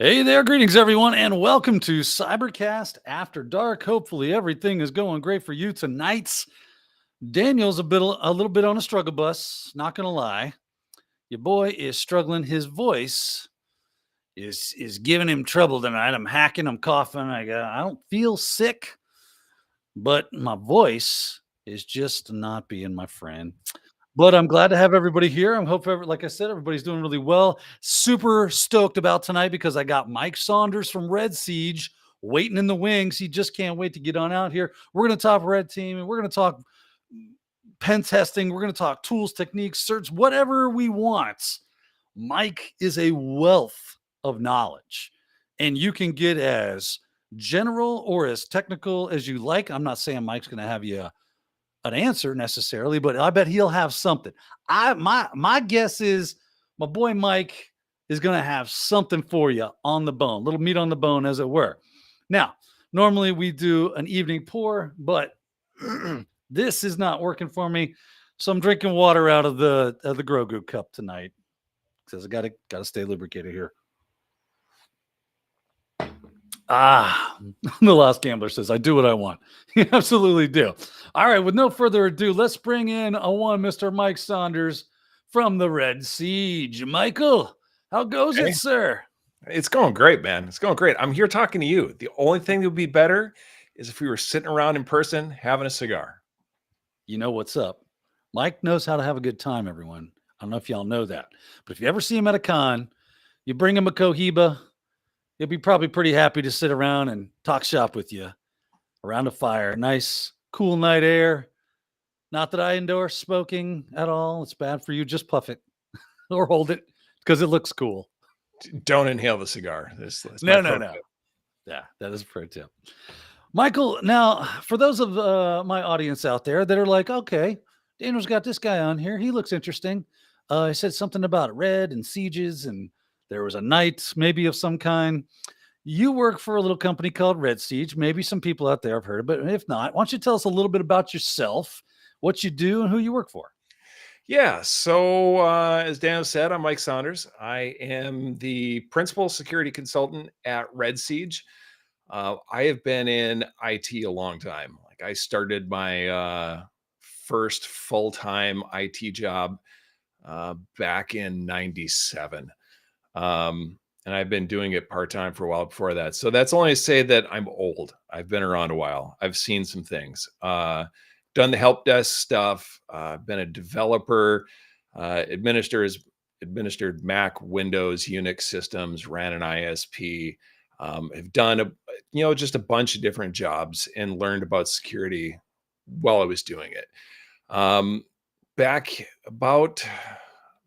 Hey there, greetings everyone, and welcome to CyberCast After Dark. Hopefully, everything is going great for you tonight. Daniel's a little bit on a struggle bus. Not gonna lie, your boy is struggling. His voice is giving him trouble tonight. I'm hacking. I'm coughing. I don't feel sick, but my voice is just not being my friend. But I'm glad to have everybody here. I hope, like I said, everybody's doing really well. Super stoked about tonight because I got Mike Saunders from Red Siege waiting in the wings. He just can't wait to get on out here. We're going to talk red team and we're going to talk pen testing. We're going to talk tools, techniques, search, whatever we want. Mike is a wealth of knowledge, and you can get as general or as technical as you like. I'm not saying Mike's going to have you an answer necessarily, but I bet he'll have something. My guess is my boy Mike is going to have something for you on the bone, little meat on the bone, as it were. Now, normally we do an evening pour, but this is not working for me, so I'm drinking water out of the Grogu cup tonight because I gotta stay lubricated here. The Lost Gambler says, I do what I want. You absolutely do. All right, with no further ado, let's bring in Mr. Mike Saunders from the Red Siege. Michael, how goes it, sir? It's going great, man. It's going great. I'm here talking to you. The only thing that would be better is if we were sitting around in person having a cigar. You know what's up. Mike knows how to have a good time, everyone. I don't know if y'all know that. But if you ever see him at a con, you bring him a Cohiba, he'll be probably pretty happy to sit around and talk shop with you around a fire. Nice, cool night air. Not that I endorse smoking at all. It's bad for you. Just puff it or hold it because it looks cool. Don't inhale the cigar. No. Yeah, that is a pro tip. Michael, now, for those of my audience out there that are like, okay, Daniel's got this guy on here. He looks interesting. He said something about red and sieges, and there was a knight maybe of some kind. You work for a little company called Red Siege. Maybe some people out there have heard of it. If not, why don't you tell us a little bit about yourself, what you do, and who you work for? Yeah. So, as Daniel said, I'm Mike Saunders. I am the principal security consultant at Red Siege. I have been in IT a long time. Like I started my first full-time IT job back in '97. And I've been doing it part-time for a while before that. So that's only to say that I'm old. I've been around a while. I've seen some things. Done the help desk stuff, been a developer, administered Mac, Windows, Unix systems, ran an ISP, have done just a bunch of different jobs and learned about security while I was doing it. Back about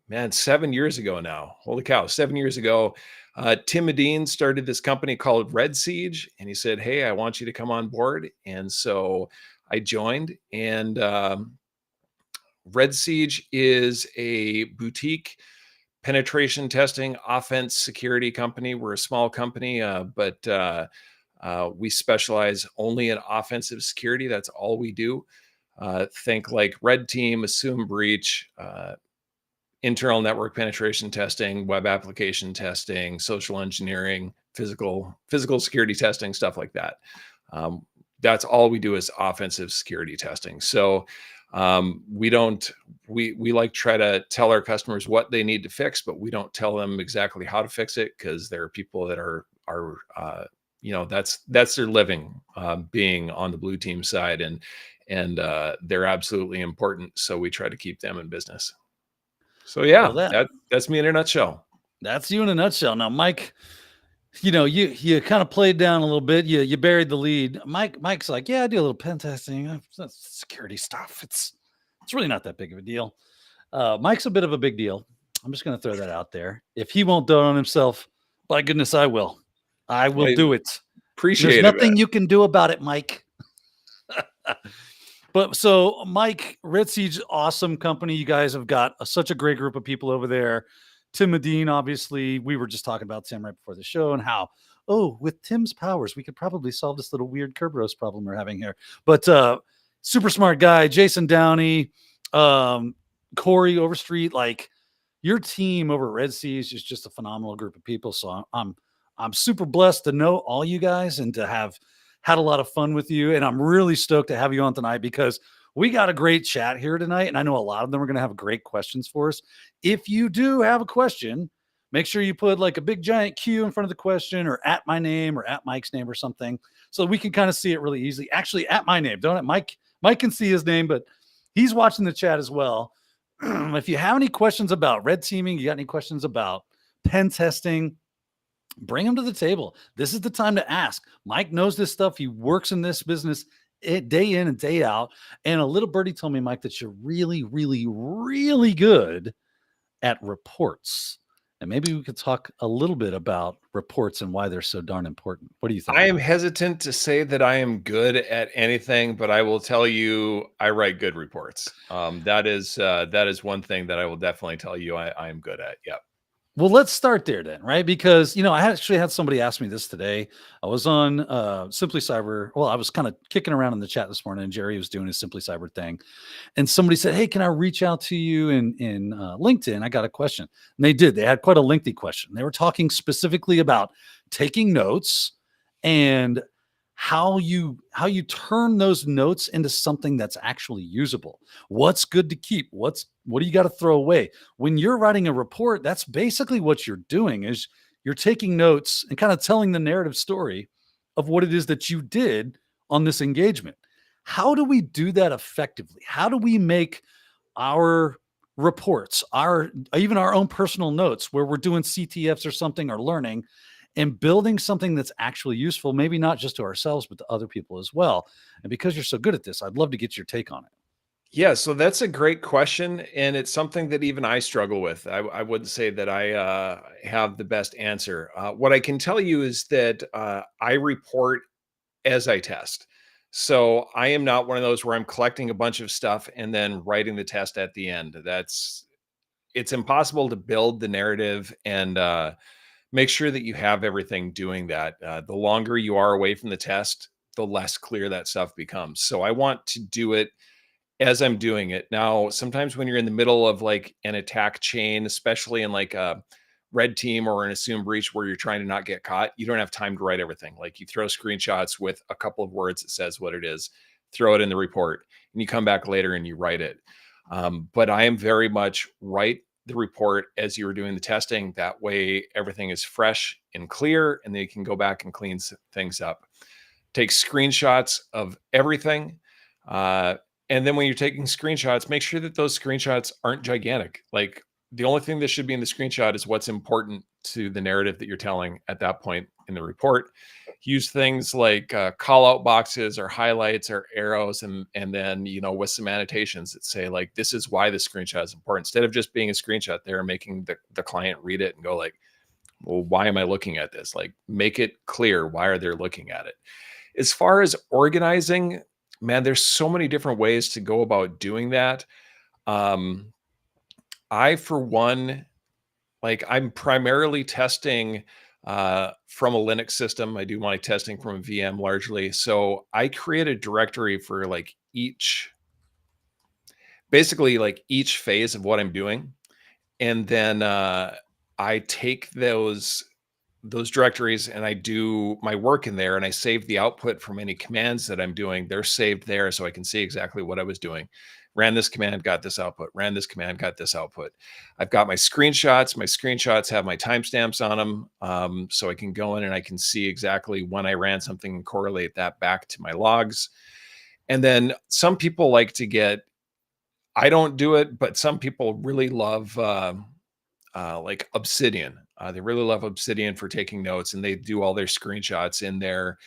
7 years ago now. Holy cow, 7 years ago, Tim Medine started this company called Red Siege, and he said, hey, I want you to come on board. And so I joined, and Red Siege is a boutique penetration testing offense security company. We're a small company, but we specialize only in offensive security. That's all we do. Think like red team, assume breach, internal network penetration testing, web application testing, social engineering, physical security testing, stuff like that. That's all we do is offensive security testing. So we like try to tell our customers what they need to fix, but we don't tell them exactly how to fix it, because there are people that are that's their living, being on the blue team side, and they're absolutely important. So we try to keep them in business. So yeah, well, that's me in a nutshell. That's you in a nutshell. Now, Mike, you kind of played down a little bit. You buried the lead. Mike's like, yeah, I do a little pen testing. That's security stuff. It's really not that big of a deal. Mike's a bit of a big deal. I'm just going to throw that out there. If he won't do it on himself, by goodness, I will. I will do it. Appreciate it. There's nothing you can do about it, Mike. But so, Mike, Red Siege, awesome company. You guys have got such a great group of people over there. Tim Medine, obviously, we were just talking about Tim right before the show and how, with Tim's powers, we could probably solve this little weird curb roast problem we're having here. But super smart guy, Jason Downey, Corey Overstreet, like your team over at Red Siege is just a phenomenal group of people. So I'm I'm super blessed to know all you guys and to have had a lot of fun with you. And I'm really stoked to have you on tonight because we got a great chat here tonight. And I know a lot of them are going to have great questions for us. If you do have a question, make sure you put like a big giant Q in front of the question or at my name or at Mike's name or something so we can kind of see it really easily. Actually, at my name, don't it? Mike can see his name, but he's watching the chat as well. If you have any questions about red teaming, you got any questions about pen testing, bring them to the table. This is the time to ask. Mike knows this stuff. He works in this business day in and day out. And a little birdie told me, Mike, that you're really, really, really good at reports. And maybe we could talk a little bit about reports and why they're so darn important. What do you think? I am hesitant to say that I am good at anything, but I will tell you I write good reports. That is one thing that I will definitely tell you I am good at. Yep. Well, let's start there then, right? Because I actually had somebody ask me this today. I was on Simply Cyber. Well, I was kind of kicking around in the chat this morning, and Jerry was doing his Simply Cyber thing, and somebody said, "Hey, can I reach out to you in LinkedIn? I got a question." And they did. They had quite a lengthy question. They were talking specifically about taking notes and how you turn those notes into something that's actually usable. What's good to keep? What do you got to throw away? When you're writing a report, that's basically what you're doing is you're taking notes and kind of telling the narrative story of what it is that you did on this engagement. How do we do that effectively? How do we make our reports, even our own personal notes where we're doing CTFs or something or learning and building something that's actually useful, maybe not just to ourselves, but to other people as well? And because you're so good at this, I'd love to get your take on it. Yeah, so that's a great question, and it's something that even I struggle with. I wouldn't say that I have the best answer. What I can tell you is that I report as I test. So I am not one of those where I'm collecting a bunch of stuff and then writing the test at the end. It's impossible to build the narrative and make sure that you have everything doing that. The longer you are away from the test, the less clear that stuff becomes. So I want to do it as I'm doing it. Now, sometimes when you're in the middle of like an attack chain, especially in like a red team or an assumed breach where you're trying to not get caught, you don't have time to write everything. Like you throw screenshots with a couple of words that says what it is, throw it in the report, and you come back later and you write it. But I am very much write the report as you were doing the testing. That way everything is fresh and clear, and then you can go back and clean things up. Take screenshots of everything. And then when you're taking screenshots, make sure that those screenshots aren't gigantic. Like the only thing that should be in the screenshot is what's important to the narrative that you're telling at that point in the report. Use things like call out boxes or highlights or arrows, and then with some annotations that say like this is why the screenshot is important, instead of just being a screenshot there and making the client read it and go like, well, why am I looking at this? Like make it clear why are they looking at it. As far as organizing, man, there's so many different ways to go about doing that. I, for one, like I'm primarily testing from a Linux system. I do my testing from a VM largely. So I create a directory for like basically like each phase of what I'm doing. And then I take those directories and I do my work in there, and I save the output from any commands that I'm doing. They're saved there so I can see exactly what I was doing. Ran this command, got this output. Ran this command, got this output. I've got my screenshots. My screenshots have my timestamps on them, so I can go in and I can see exactly when I ran something and correlate that back to my logs. And then some people like to get, I don't do it, but some people really love like Obsidian. They really love Obsidian for taking notes, and they do all their screenshots in there,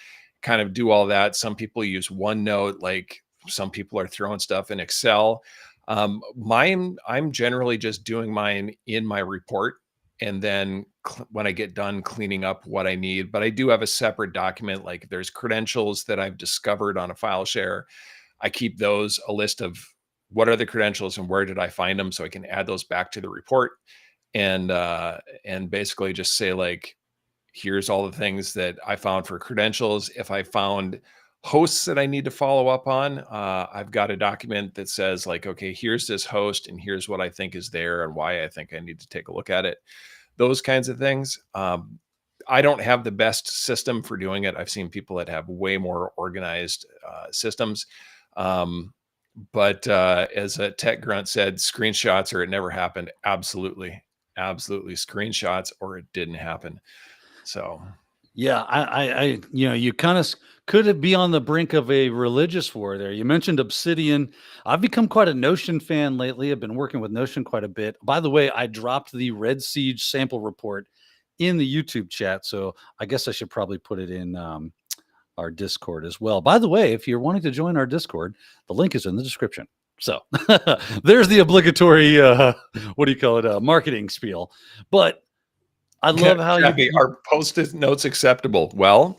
kind of do all that. Some people use OneNote, like some people are throwing stuff in Excel. I'm generally just doing mine in my report, and then when I get done cleaning up what I need. But I do have a separate document, like there's credentials that I've discovered on a file share. I keep those, a list of what are the credentials and where did I find them, so I can add those back to the report. And basically just say like, here's all the things that I found for credentials. If I found hosts that I need to follow up on, I've got a document that says like, okay, here's this host and here's what I think is there and why I think I need to take a look at it. Those kinds of things. I don't have the best system for doing it. I've seen people that have way more organized systems. But as a tech grunt said, screenshots or it never happened. Absolutely. Absolutely. Screenshots or it didn't happen. So Yeah, you kind of could it be on the brink of a religious war there? You mentioned Obsidian. I've become quite a Notion fan lately. I've been working with Notion quite a bit. By the way, I dropped the Red Siege sample report in the YouTube chat, so I guess I should probably put it in our Discord as well. By the way, if you're wanting to join our Discord, the link is in the description. So there's the obligatory what do you call it? Marketing spiel. But I love how Chappie, are post-it notes acceptable? Well,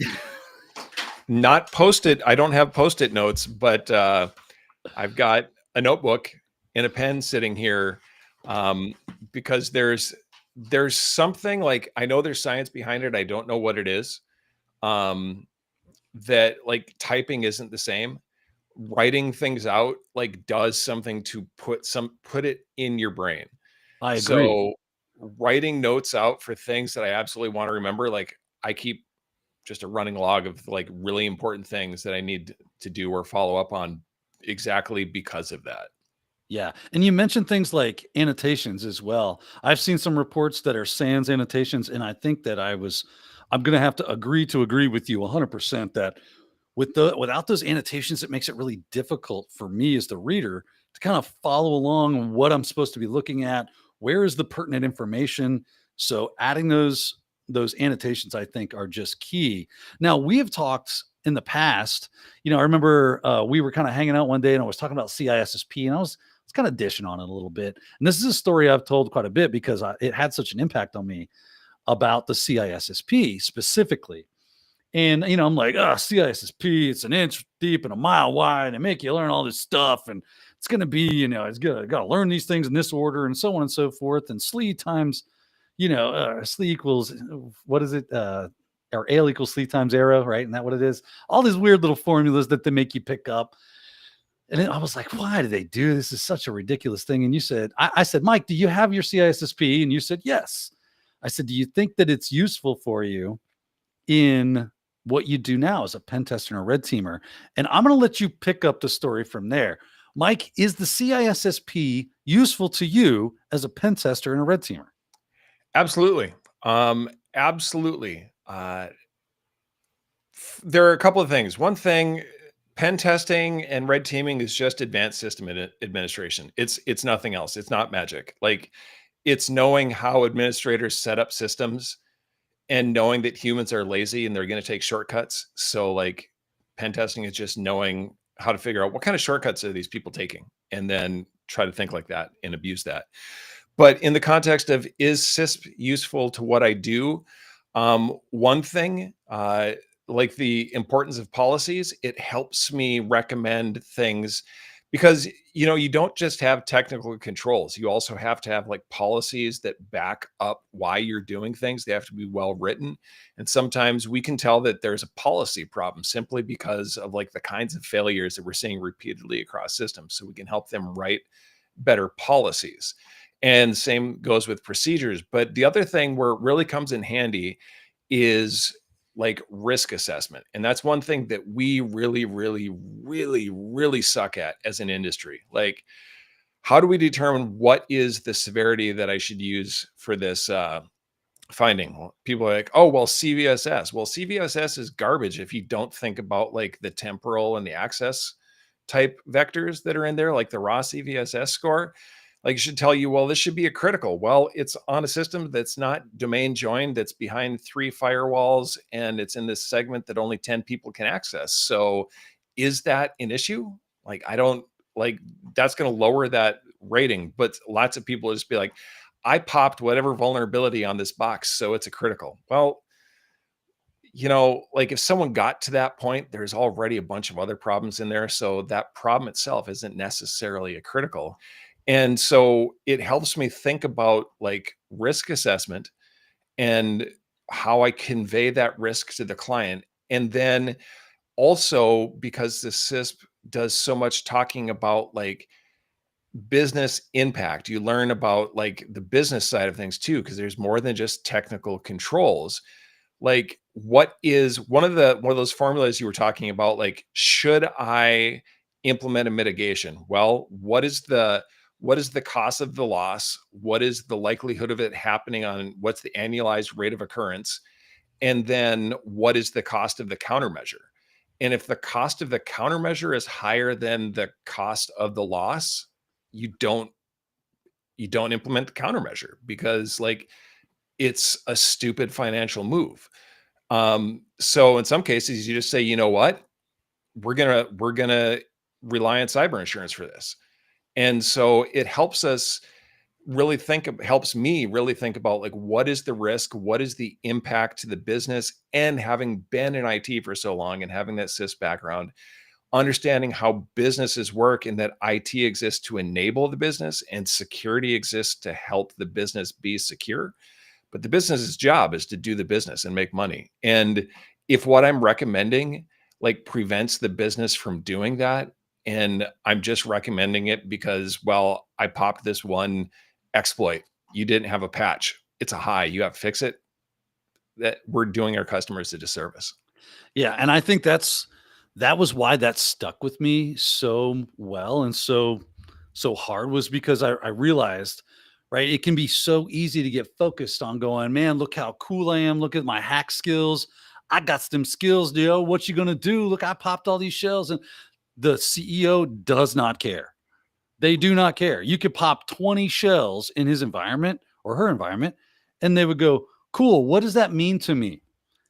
not post-it. I don't have post-it notes, but I've got a notebook and a pen sitting here because there's something like, I know there's science behind it. I don't know what it is. That like typing isn't the same. Writing things out like does something to put it in your brain. I agree. So writing notes out for things that I absolutely want to remember, like I keep just a running log of like really important things that I need to do or follow up on exactly because of that. Yeah. And you mentioned things like annotations as well. I've seen some reports that are sans annotations, and I think that I'm going to have to agree with you 100% that without those annotations, it makes it really difficult for me as the reader to kind of follow along what I'm supposed to be looking at. Where is the pertinent information? So adding those annotations, I think, are just key. Now, we have talked in the past. I remember we were kind of hanging out one day, and I was talking about CISSP, and I was kind of dishing on it a little bit. And this is a story I've told quite a bit because it had such an impact on me about the CISSP specifically. And, I'm like, CISSP, it's an inch deep and a mile wide and make you learn all this stuff. And it's going to be, it's got to learn these things in this order and so on and so forth. And SLE times, SLE equals, what is it? Or AL equals SLE times arrow, right? Isn't that what it is? All these weird little formulas that they make you pick up. And then I was like, why do they do this? Is such a ridiculous thing. And you said, I said, Mike, do you have your CISSP? And you said, yes. I said, do you think that it's useful for you in what you do now as a pen tester and a red teamer? And I'm going to let you pick up the story from there. Mike, is the CISSP useful to you as a pen tester and a red teamer? Absolutely. Absolutely. There are a couple of things. One thing, pen testing and red teaming is just advanced system administration. It's nothing else. It's not magic. Like it's knowing how administrators set up systems and knowing that humans are lazy and they're going to take shortcuts. So like pen testing is just knowing how to figure out what kind of shortcuts are these people taking and then try to think like that and abuse that. But in the context of is CISP useful to what I do? One thing, like the importance of policies, it helps me recommend things because, you don't just have technical controls. You also have to have like policies that back up why you're doing things. They have to be well written. And sometimes we can tell that there's a policy problem simply because of like the kinds of failures that we're seeing repeatedly across systems. So we can help them write better policies. And same goes with procedures. But the other thing where it really comes in handy is like risk assessment. And that's one thing that we really, really, really, really suck at as an industry. Like, how do we determine what is the severity that I should use for this finding? Well, people are like, oh, well, CVSS. Well, CVSS is garbage if you don't think about like the temporal and the access type vectors that are in there, like the raw CVSS score. Like it should tell you, well, this should be a critical. Well, it's on a system that's not domain joined, that's behind 3 firewalls, and it's in this segment that only 10 people can access. So is that an issue? Like, I don't like that's going to lower that rating, but lots of people just be like, I popped whatever vulnerability on this box, so it's a critical. Well, like if someone got to that point, there's already a bunch of other problems in there. So that problem itself isn't necessarily a critical. And so it helps me think about like risk assessment and how I convey that risk to the client. And then also because the CISP does so much talking about like business impact, you learn about like the business side of things too, because there's more than just technical controls. Like, what is one of those formulas you were talking about? Like, should I implement a mitigation? Well, what is the cost of the loss? What is the likelihood of it happening on what's the annualized rate of occurrence? And then what is the cost of the countermeasure? And if the cost of the countermeasure is higher than the cost of the loss, you don't implement the countermeasure, because like it's a stupid financial move. So in some cases you just say, you know what, we're gonna rely on cyber insurance for this. And so it helps me really think about, like, what is the risk, what is the impact to the business, and having been in IT for so long and having that CIS background, understanding how businesses work, and that IT exists to enable the business and security exists to help the business be secure. But the business's job is to do the business and make money. And if what I'm recommending like prevents the business from doing that, and I'm just recommending it because, well, I popped this one exploit, you didn't have a patch, it's a high, you have to fix it, that we're doing our customers a disservice. Yeah, and I think that was why that stuck with me so well and so hard, was because I realized, right, it can be so easy to get focused on going, man, look how cool I am. Look at my hack skills. I got some skills, yo. What you gonna do? Look, I popped all these shells. And the CEO does not care. They do not care. You could pop 20 shells in his environment or her environment, and they would go, cool. What does that mean to me?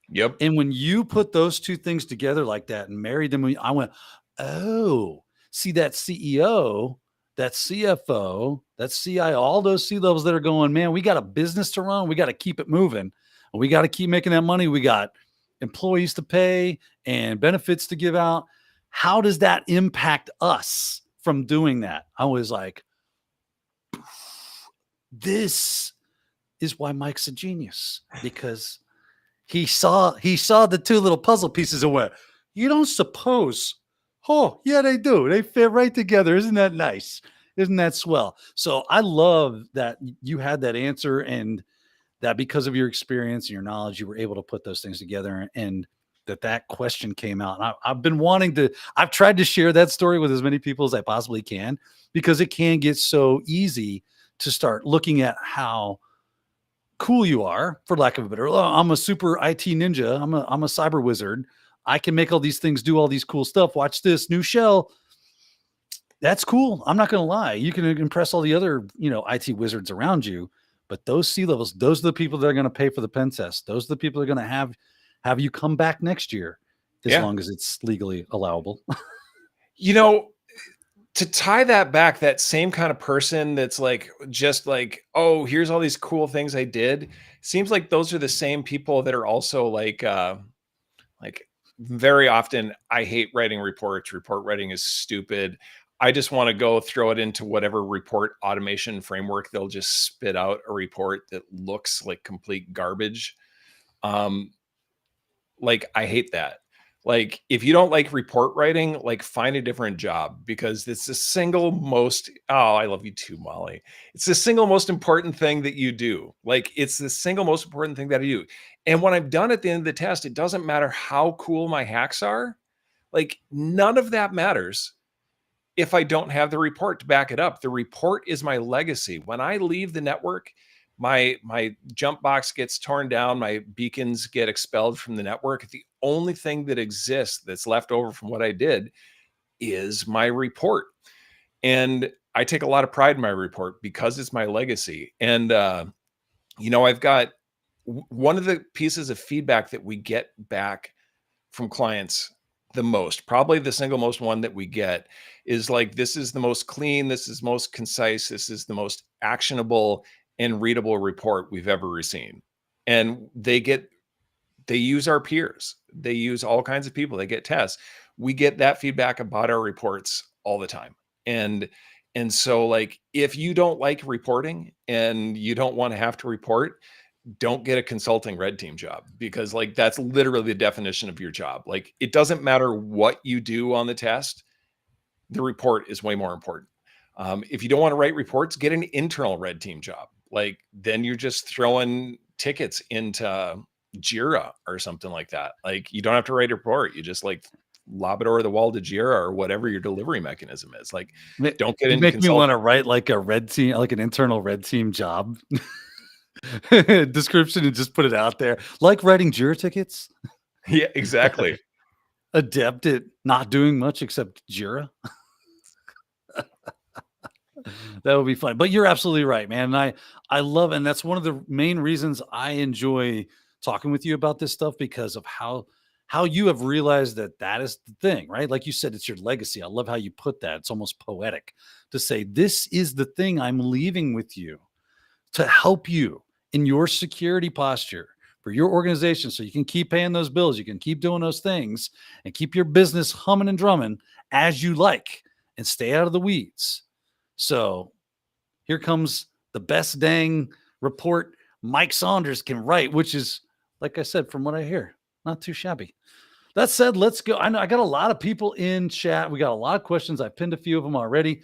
Yep. And when you put those 2 things together like that and married them, I went, "Oh, see that CEO, that CFO, that CIO, all those C levels that are going, man, we got a business to run. We got to keep it moving. And we got to keep making that money. We got employees to pay and benefits to give out. How does that impact us from doing that?" I was like, this is why Mike's a genius, because he saw the 2 little puzzle pieces and went, "You don't suppose? Oh, yeah, they do. They fit right together. Isn't that nice? Isn't that swell?" So I love that you had that answer, and that because of your experience and your knowledge, you were able to put those things together, and that question came out. And I've been wanting to. I've tried to share that story with as many people as I possibly can, because it can get so easy to start looking at how cool you are, for lack of a better. "Oh, I'm a super IT ninja. I'm a cyber wizard. I can make all these things do all these cool stuff. Watch this new shell." That's cool. I'm not going to lie. You can impress all the other, IT wizards around you, but those C levels, those are the people that are going to pay for the pen test. Those are the people that are going to have you come back next year, as Yeah. long as it's legally allowable. You know, to tie that back, that same kind of person that's like, just like, oh, here's all these cool things I did. Seems like those are the same people that are also like very often, I hate writing reports. Report writing is stupid. I just want to go throw it into whatever report automation framework. They'll just spit out a report that looks like complete garbage. Um, like, I hate that. Like, if you don't like report writing, like, find a different job, because it's the single most, oh, I love you too, Molly. It's the single most important thing that you do. Like, it's the single most important thing that I do. And when I'm done at the end of the test, it doesn't matter how cool my hacks are. Like, none of that matters if I don't have the report to back it up. The report is my legacy. When I leave the network, my jump box gets torn down, my beacons get expelled from the network. The only thing that exists that's left over from what I did is my report. And I take a lot of pride in my report because it's my legacy. And I've got one of the pieces of feedback that we get back from clients the most, probably the single most one that we get, is like, this is the most clean, this is most concise, this is the most actionable and readable report we've ever seen. And they use our peers, they use all kinds of people, they get tests. We get that feedback about our reports all the time. And so, like, if you don't like reporting and you don't want to have to report, don't get a consulting red team job, because like that's literally the definition of your job. Like, it doesn't matter what you do on the test, the report is way more important. If you don't want to write reports, get an internal red team job. Like, then you're just throwing tickets into Jira or something like that. Like you don't have to write a report. You just like lob it over the wall to Jira or whatever your delivery mechanism is. Like don't get You into make me want consulting. to write like a red team, like an internal red team job description and just put it out there. Like writing Jira tickets, Yeah, exactly. adept at not doing much except Jira. That would be fun. But you're absolutely right, man. And I love, and that's one of the main reasons I enjoy talking with you about this stuff, because of how you have realized that that is the thing, right? Like you said, it's your legacy. I love how you put that. It's almost poetic to say, this is the thing I'm leaving with you to help you in your security posture for your organization, so you can keep paying those bills, you can keep doing those things, and keep your business humming and drumming as you like, and stay out of the weeds. So here comes the best dang report Mike Saunders can write, which is, like I said, from what I hear, not too shabby. That said, let's go. I know I got a lot of people in chat. We got a lot of questions. I pinned a few of them already.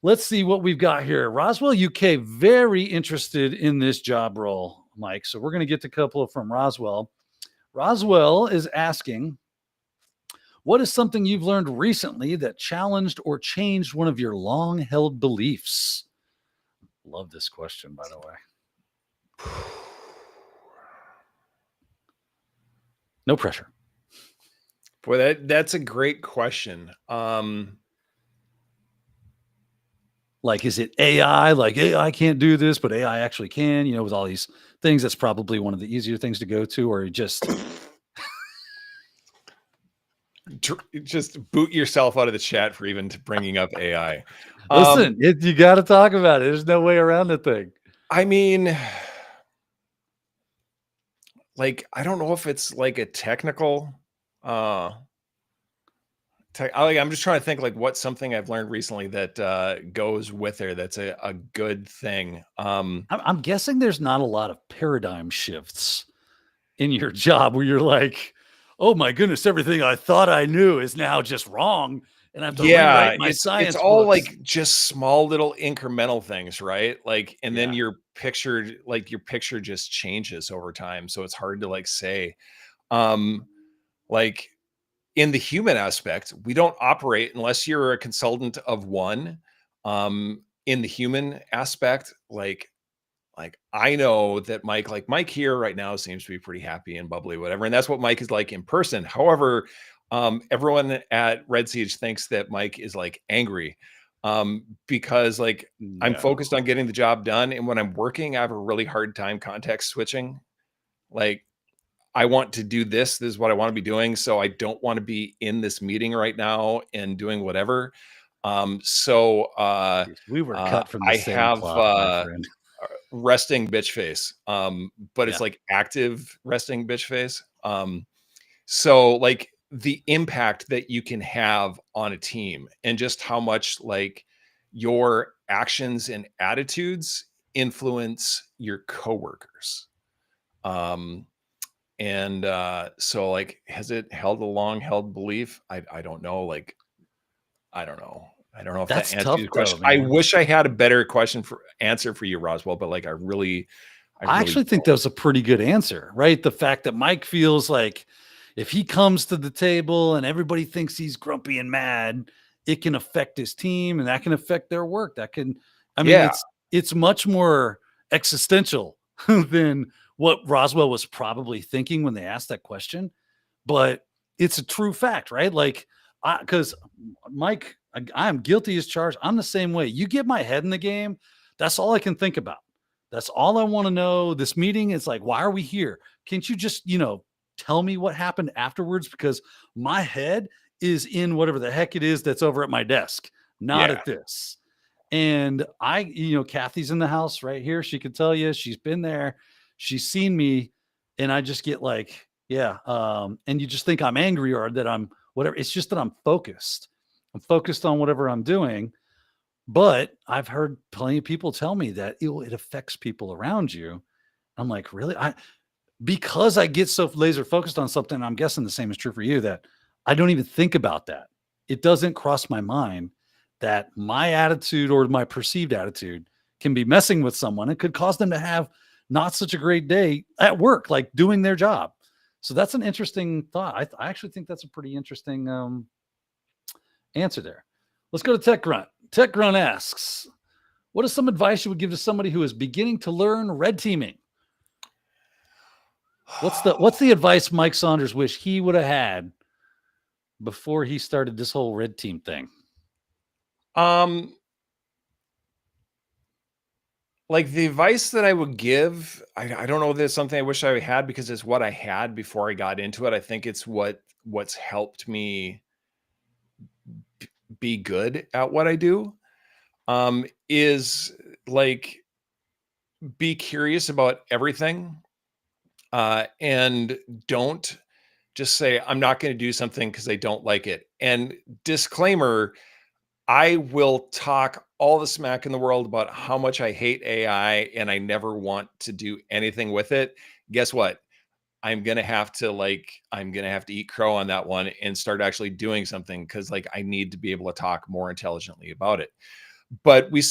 Let's see what we've got here. Roswell, UK, very interested in this job role, Mike. So we're going to get to a couple from Roswell. Roswell is asking, what is something you've learned recently that challenged or changed one of your long held beliefs? Love this question, by the way. No pressure. Boy, that's a great question. Like, is it AI? Like, AI can't do this, but AI actually can, with all these things. That's probably one of the easier things to go to, or just just boot yourself out of the chat for even bringing up AI. listen, you got to talk about it. There's no way around the thing. I mean, like, I don't know if it's like a technical, I'm just trying to think like what's something I've learned recently that goes with there. That's a good thing. I'm guessing there's not a lot of paradigm shifts in your job where you're like, oh my goodness, everything I thought I knew is now just wrong, and I have to Yeah, rewrite my it's science all books. like just small little incremental things, right? Like, and then Yeah. your picture just changes over time. So it's hard to like say, like in the human aspect, we don't operate unless you're a consultant of one. In the human aspect, like I know that Mike here right now seems to be pretty happy and bubbly, whatever. And that's what Mike is like in person. However, everyone at Red Siege thinks that Mike is like angry because like I'm focused on No. getting the job done. And when I'm working, I have a really hard time context switching. Like I want to do this. This is what I want to be doing. So I don't want to be in this meeting right now and doing whatever. We were cut from the I same have cloth, my friend. resting bitch face. But it's Yeah. like active resting bitch face. So like the impact that you can have on a team and just how much like your actions and attitudes influence your coworkers. So like, has it held a long held belief? I don't know. Like, I don't know. I don't know if that That's answers tough your though, question. I man. wish I had a better answer for you, Roswell, but like, I I really actually think don't. that was a pretty good answer, right? The fact that Mike feels like if he comes to the table and everybody thinks he's grumpy and mad, it can affect his team and that can affect their work. That can, I mean, Yeah. it's much more existential than what Roswell was probably thinking when they asked that question. But it's a true fact, right? Like, because Mike, I'm guilty as charged. I'm the same way. You get my head in the game, that's all I can think about. That's all I want to know. This meeting is like, why are we here? Can't you just, tell me what happened afterwards? Because my head is in whatever the heck it is that's over at my desk, not Yeah. at this. And Kathy's in the house right here. She can tell you, she's been there. She's seen me. And I just get like, yeah. And you just think I'm angry or that I'm whatever. It's just that I'm focused. I'm focused on whatever I'm doing. But I've heard plenty of people tell me that it affects people around you. I'm like, really? Because I get so laser focused on something, I'm guessing the same is true for you, that I don't even think about that. It doesn't cross my mind that my attitude or my perceived attitude can be messing with someone. It could cause them to have not such a great day at work, like doing their job. So that's an interesting thought. I actually think that's a pretty interesting answer there. Let's go to Tech Grunt. Tech Grunt asks, what is some advice you would give to somebody who is beginning to learn red teaming? What's the advice Mike Saunders wish he would have had before he started this whole red team thing? Like the advice that I would give, I don't know if there's something I wish I had because it's what I had before I got into it. I think it's what's helped me be good at what I do. Is like be curious about everything, and don't just say I'm not going to do something because I don't like it. And disclaimer, I will talk all the smack in the world about how much I hate AI and I never want to do anything with it. Guess what? I'm going to have to eat crow on that one and start actually doing something because like I need to be able to talk more intelligently about it. But we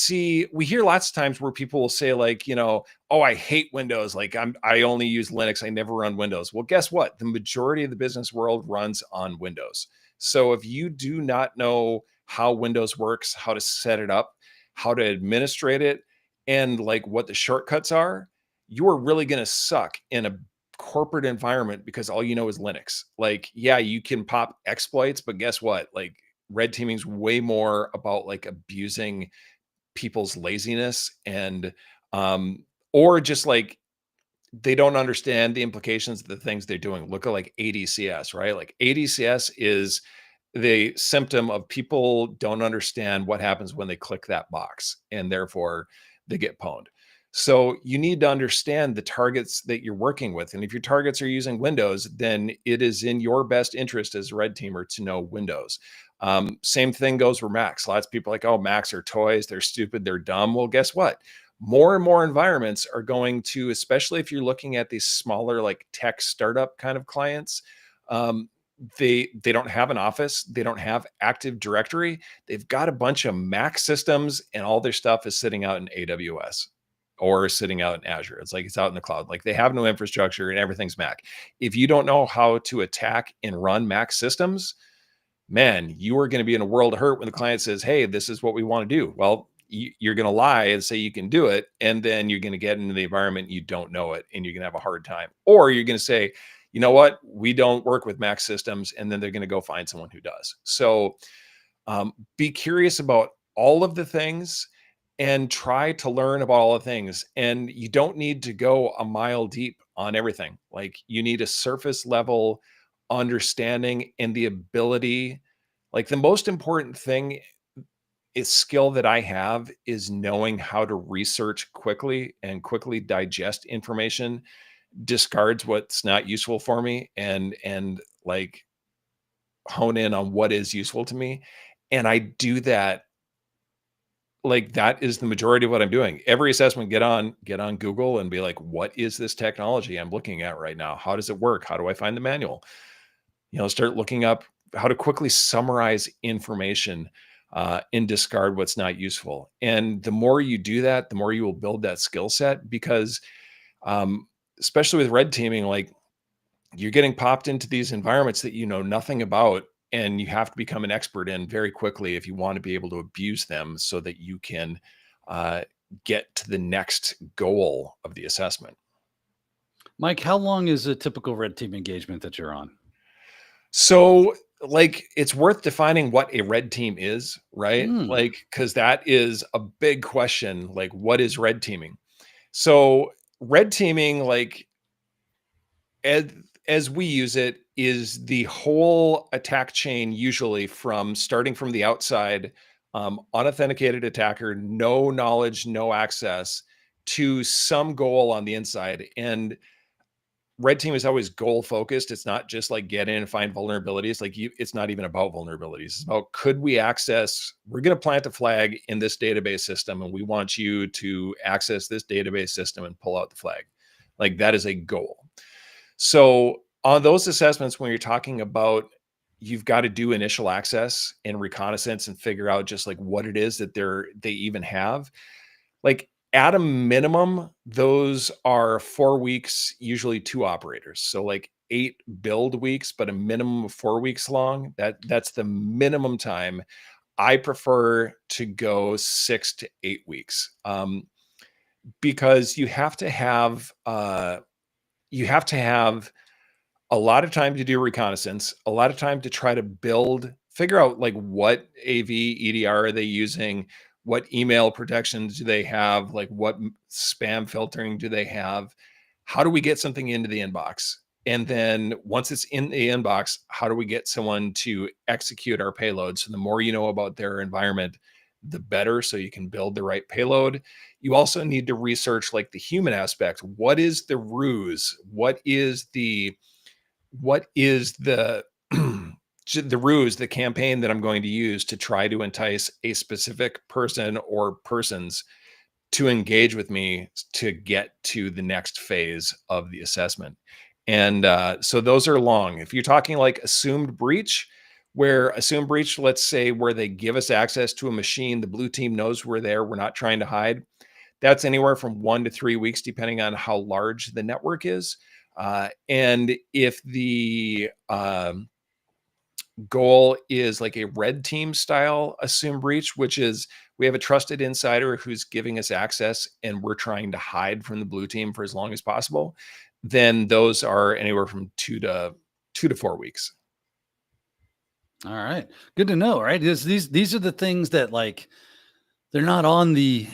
hear lots of times where people will say like, oh, I hate Windows. Like I only use Linux. I never run Windows. Well, guess what? The majority of the business world runs on Windows. So if you do not know how Windows works, how to set it up, how to administrate it, and like what the shortcuts are, you are really going to suck in a corporate environment because all you know is Linux. Like, yeah, you can pop exploits, but guess what? Like red teaming's way more about like abusing people's laziness and or just like they don't understand the implications of the things they're doing. Look at like ADCS, right? Like ADCS is the symptom of people don't understand what happens when they click that box and therefore they get pwned. So you need to understand the targets that you're working with. And if your targets are using Windows, then it is in your best interest as a red teamer to know Windows. Same thing goes for Macs. Lots of people are like, oh, Macs are toys. They're stupid. They're dumb. Well, guess what? More and more environments are going to, especially if you're looking at these smaller like tech startup kind of clients, they don't have an office, they don't have Active Directory, they've got a bunch of Mac systems and all their stuff is sitting out in AWS or sitting out in Azure. It's like it's out in the cloud. Like they have no infrastructure and everything's Mac. If you don't know how to attack and run Mac systems, man, you are going to be in a world of hurt when the client says, hey, this is what we want to do. Well, you're going to lie and say you can do it. And then you're going to get into the environment, you don't know it, and you're going to have a hard time. Or you're going to say, you know what, we don't work with Mac systems. And then they're going to go find someone who does. So be curious about all of the things and try to learn about all the things. And you don't need to go a mile deep on everything. Like you need a surface level understanding and the ability. Like the most important thing is skill that I have is knowing how to research quickly and quickly digest information, discards what's not useful for me, and like hone in on what is useful to me. And I do that. Like that is the majority of what I'm doing. Every assessment, get on Google and be like, what is this technology I'm looking at right now? How does it work? How do I find the manual? Start looking up how to quickly summarize information and discard what's not useful. And the more you do that, the more you will build that skill set because especially with red teaming, like you're getting popped into these environments that you know nothing about and you have to become an expert in very quickly if you want to be able to abuse them so that you can get to the next goal of the assessment. Mike, how long is a typical red team engagement that you're on? So like it's worth defining what a red team is, right? Mm. Like because that is a big question. Like what is red teaming? So red teaming, like as we use it, is the whole attack chain, usually from starting from the outside, unauthenticated attacker, no knowledge, no access to some goal on the inside. And red team is always goal focused. It's not just like get in and find vulnerabilities. Like it's not even about vulnerabilities. It's about could we access, we're going to plant a flag in this database system and we want you to access this database system and pull out the flag. Like that is a goal. So on those assessments, when you're talking about, you've got to do initial access and reconnaissance and figure out just like what it is that they even have. Like At a minimum, those are 4 weeks, usually 2 operators. So, like, 8 build weeks, but a minimum of 4 weeks long. That's the minimum time. I prefer to go 6 to 8 weeks, because you have to have a lot of time to do reconnaissance, a lot of time to try to figure out like what AV, EDR are they using, what email protections do they have, like what spam filtering do they have, how do we get something into the inbox? And then once it's in the inbox, how do we get someone to execute our payload? So the more you know about their environment, the better, so you can build the right payload. You also need to research like the human aspect. What is the ruse? What is the the ruse, the campaign that I'm going to use to try to entice a specific person or persons to engage with me to get to the next phase of the assessment. And so those are long. If you're talking like assumed breach, let's say, where they give us access to a machine, the blue team knows we're there, we're not trying to hide. That's anywhere from 1 to 3 weeks, depending on how large the network is. And if the goal is like a red team style assume breach, which is we have a trusted insider who's giving us access and we're trying to hide from the blue team for as long as possible, then those are anywhere from 2 to 4 weeks. All right. Good to know, right? These are the things that, like, they're not on the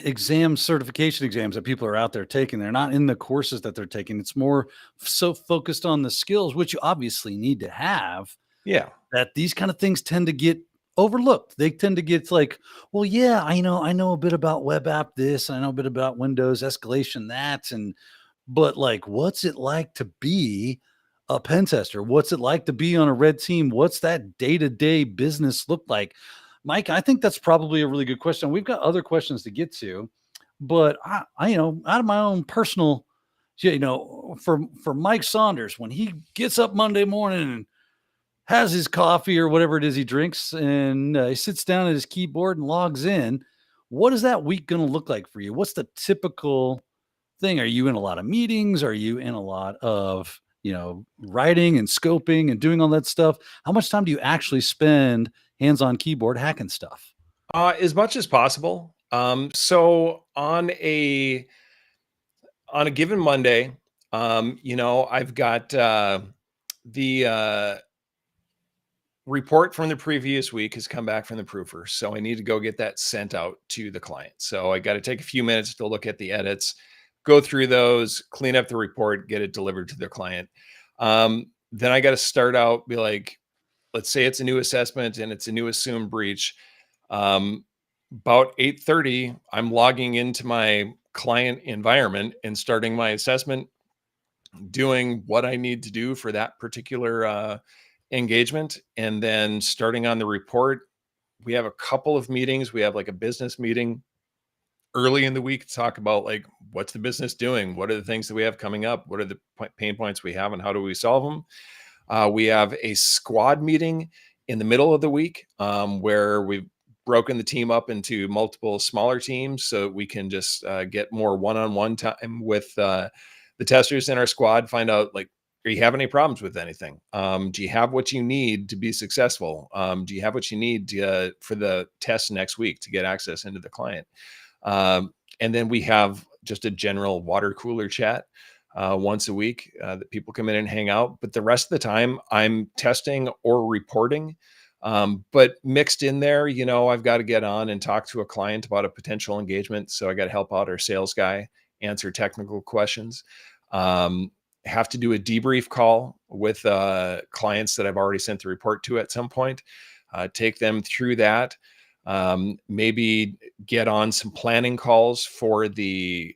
certification exams that people are out there taking. They're not in the courses that they're taking. It's more so focused on the skills, which you obviously need to have, Yeah. that these kind of things tend to get overlooked. They tend to get like, well, yeah, I know a bit about web app this, I know a bit about Windows escalation that, but like, what's it like to be a pen tester? What's it like to be on a red team? What's that day-to-day business look like? Mike, I think that's probably a really good question. We've got other questions to get to, but out of my own personal, for Mike Saunders, when he gets up Monday morning and has his coffee or whatever it is he drinks, and he sits down at his keyboard and logs in, what is that week going to look like for you? What's the typical thing? Are you in a lot of meetings? Are you in a lot of, writing and scoping and doing all that stuff? How much time do you actually spend hands on keyboard hacking stuff? As much as possible. So on a given Monday, I've got the report from the previous week has come back from the proofer. So I need to go get that sent out to the client. So I got to take a few minutes to look at the edits, go through those, clean up the report, get it delivered to the client. Then I got to start out, be like, let's say it's a new assessment and it's a new assumed breach. About 8:30, I'm logging into my client environment and starting my assessment, doing what I need to do for that particular engagement, and then starting on the report. We have a couple of meetings. We have like a business meeting early in the week to talk about like what's the business doing, what are the things that we have coming up, what are the pain points we have, and how do we solve them. We have a squad meeting in the middle of the week, where we've broken the team up into multiple smaller teams so we can just get more one-on-one time with the testers in our squad, find out like, do you have any problems with anything? Do you have what you need to be successful? Do you have what you need for the test next week to get access into the client? And then we have just a general water cooler chat once a week that people come in and hang out. But the rest of the time, I'm testing or reporting. But mixed in there, I've got to get on and talk to a client about a potential engagement. So I got to help out our sales guy, answer technical questions. Have to do a debrief call with clients that I've already sent the report to at some point, take them through that. Maybe get on some planning calls for the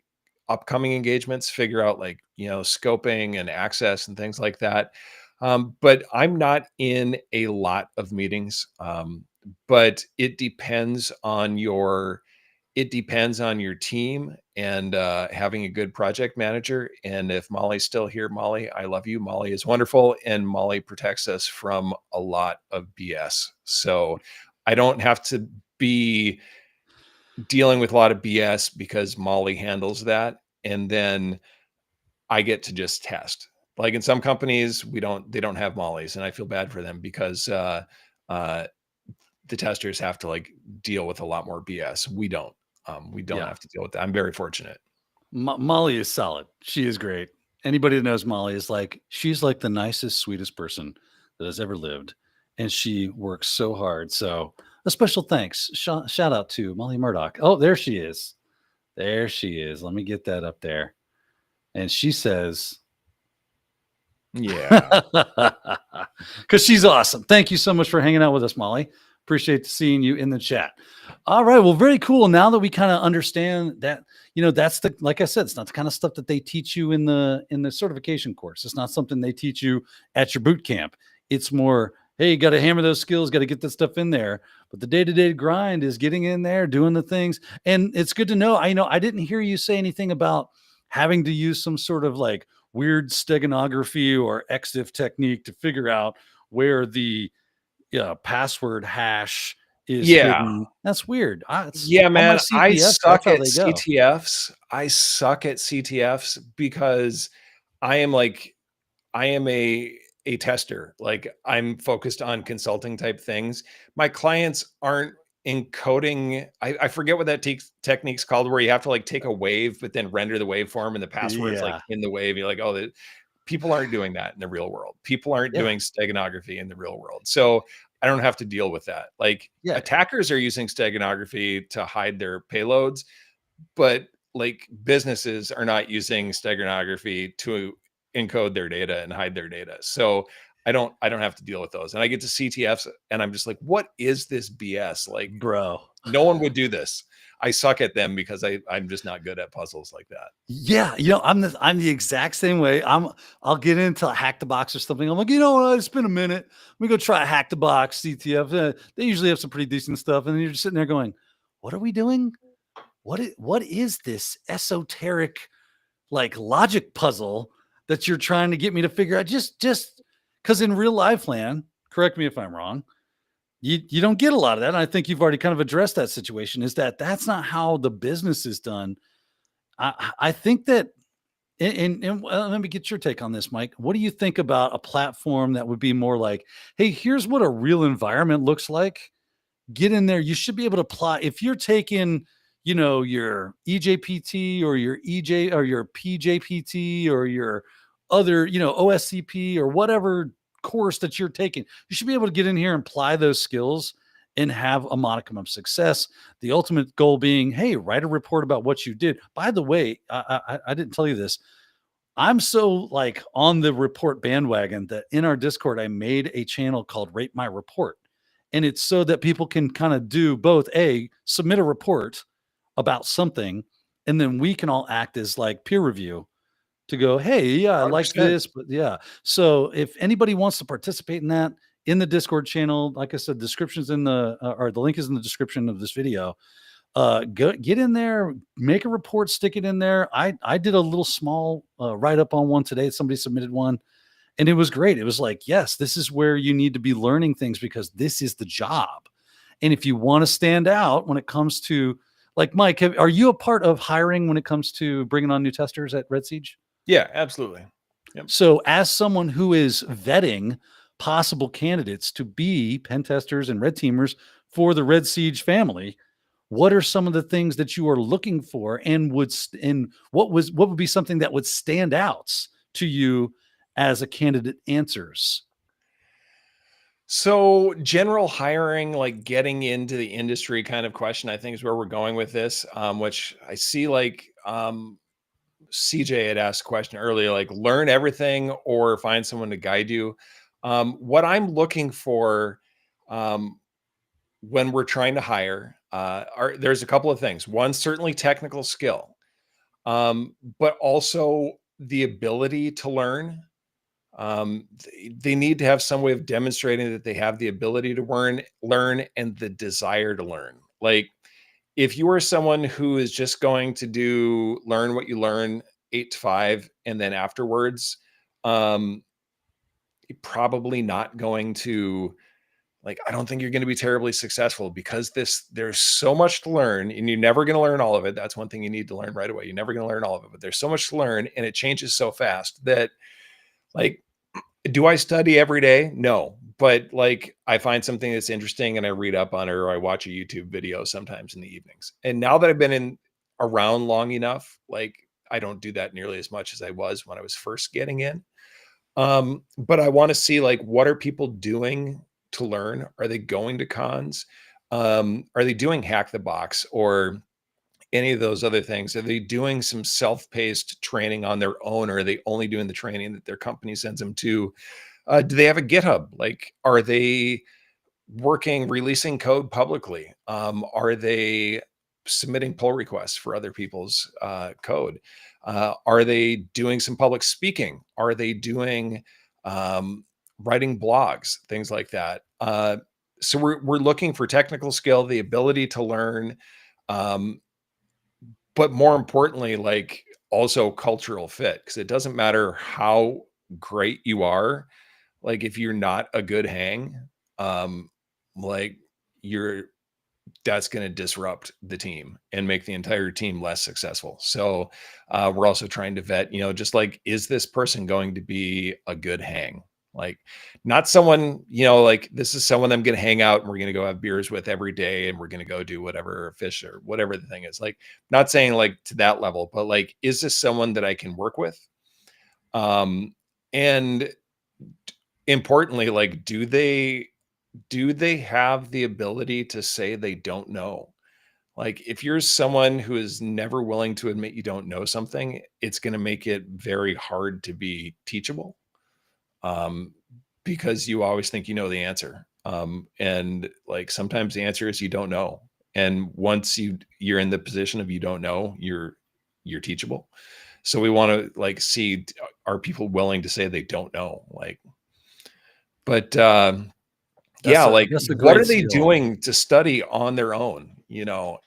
upcoming engagements, figure out like, scoping and access and things like that. But I'm not in a lot of meetings. But it depends on your team and having a good project manager. And if Molly's still here, Molly, I love you. Molly is wonderful, and Molly protects us from a lot of BS. So I don't have to be dealing with a lot of BS because Molly handles that. And then I get to just test. Like in some companies, they don't have Mollies, and I feel bad for them because uh, the testers have to like deal with a lot more BS. We don't Yeah. have to deal with that. I'm very fortunate. Molly is solid. She is great. Anybody that knows Molly is like, she's like the nicest, sweetest person that has ever lived. And she works so hard. So a special thanks. Shout out to Molly Murdoch. Oh, there she is. There she is. Let me get that up there. And she says, Yeah. because she's awesome. Thank you so much for hanging out with us, Molly. Appreciate seeing you in the chat. All right. Well, very cool. Now that we kind of understand that, that's the, like I said, it's not the kind of stuff that they teach you in the certification course. It's not something they teach you at your boot camp. It's more, hey, you got to hammer those skills, got to get that stuff in there. But the day-to-day grind is getting in there, doing the things. And it's good to know. I didn't hear you say anything about having to use some sort of like weird steganography or exif technique to figure out where the password hash is Yeah. hidden. That's weird. It's Yeah, on my man. CTFs. That's how they go. I suck at CTFs because I am like I am a tester. Like I'm focused on consulting type things. My clients aren't encoding. I forget what that technique's called, where you have to like take a wave, but then render the waveform and the password's like Yeah. in the wave. You're like, oh, people aren't doing that in the real world. People aren't Yeah. doing steganography in the real world. So I don't have to deal with that. Like Yeah. attackers are using steganography to hide their payloads, but like businesses are not using steganography to encode their data and hide their data. So I don't have to deal with those. And I get to CTFs and I'm just like, what is this BS? Like Bro. no one would do this. I suck at them because I'm just not good at puzzles like that. Yeah, I'm the exact same way. I'll get into Hack the Box or something. I'm like, you know what? It's been a minute. Let me go try Hack the Box CTF. They usually have some pretty decent stuff, and then you're just sitting there going, "What are we doing? What is this esoteric like logic puzzle that you're trying to get me to figure out?" Just because in real life land, correct me if I'm wrong. You don't get a lot of that. And I think you've already kind of addressed that situation. Is that's not how the business is done. I think that, let me get your take on this, Mike. What do you think about a platform that would be more like, hey, here's what a real environment looks like. Get in there. You should be able to apply. If you're taking, your EJPT or your EJ or your PJPT or your other, OSCP or whatever course that you're taking, you should be able to get in here and apply those skills and have a modicum of success. The ultimate goal being, hey, write a report about what you did. By the way, I didn't tell you this. I'm so like on the report bandwagon that in our Discord, I made a channel called Rate My Report. And it's so that people can kind of do both submit a report about something, and then we can all act as like peer review to go, hey, yeah, I like 100%. this, but yeah. So if anybody wants to participate in that in the Discord channel, like I said, descriptions in or the link is in the description of this video. Go get in there, make a report, stick it in there. I did a little small write up on one today. Somebody submitted one, and it was great. It was like, yes, this is where you need to be learning things because this is the job. And if you want to stand out when it comes to, like, Mike, are you a part of hiring when it comes to bringing on new testers at Red Siege? Yeah, absolutely. Yep. So, as someone who is vetting possible candidates to be pen testers and red teamers for the Red Siege family, what are some of the things that you are looking for, and what would be something that would stand out to you as a candidate answers? So general hiring, like getting into the industry kind of question, I think is where we're going with this, which I see like CJ had asked a question earlier, like learn everything or find someone to guide you. What I'm looking for um, when we're trying to hire, there's a couple of things. One, certainly technical skill, but also the ability to learn. They need to have some way of demonstrating that they have the ability to learn and the desire to learn. Like if you are someone who is just going to learn what you learn 8 to 5, and then afterwards, you're probably not going to like, I don't think you're going to be terribly successful because there's so much to learn and you're never going to learn all of it. That's one thing you need to learn right away. You're never going to learn all of it, but there's so much to learn and it changes so fast that, like, do I study every day? No, but like I find something that's interesting and I read up on it, or I watch a YouTube video sometimes in the evenings. And now that I've been in around long enough, like I don't do that nearly as much as I was when I was first getting in. But I want to see, like, what are people doing to learn? Are they going to cons? Are they doing hack the box or any of those other things? Are they doing some self-paced training on their own, or are they only doing the training that their company sends them to? Do they have a GitHub? Like, are they releasing code publicly? Are they submitting pull requests for other people's code? Are they doing some public speaking? Are they doing writing blogs, things like that? So we're looking for technical skill, the ability to learn, um, but more importantly, like, also cultural fit, because it doesn't matter how great you are, like, if you're not a good hang, um, like, you're that's going to disrupt the team and make the entire team less successful. So we're also trying to vet, just like, is this person going to be a good hang? Like, not someone, like, this is someone I'm going to hang out and we're going to go have beers with every day and we're going to go do whatever, fish or whatever the thing is. Like, not saying like to that level, but like, is this someone that I can work with? And importantly, like, do they have the ability to say they don't know? Like, if you're someone who is never willing to admit you don't know something, it's going to make it very hard to be teachable, um, because you always think you know the answer. And like, sometimes the answer is you don't know. And once you're in the position of you don't know, you're teachable. So we want to, like, see, are people willing to say they don't know? Like, but yeah, like, That's a what great are they skill. doing to study on their own,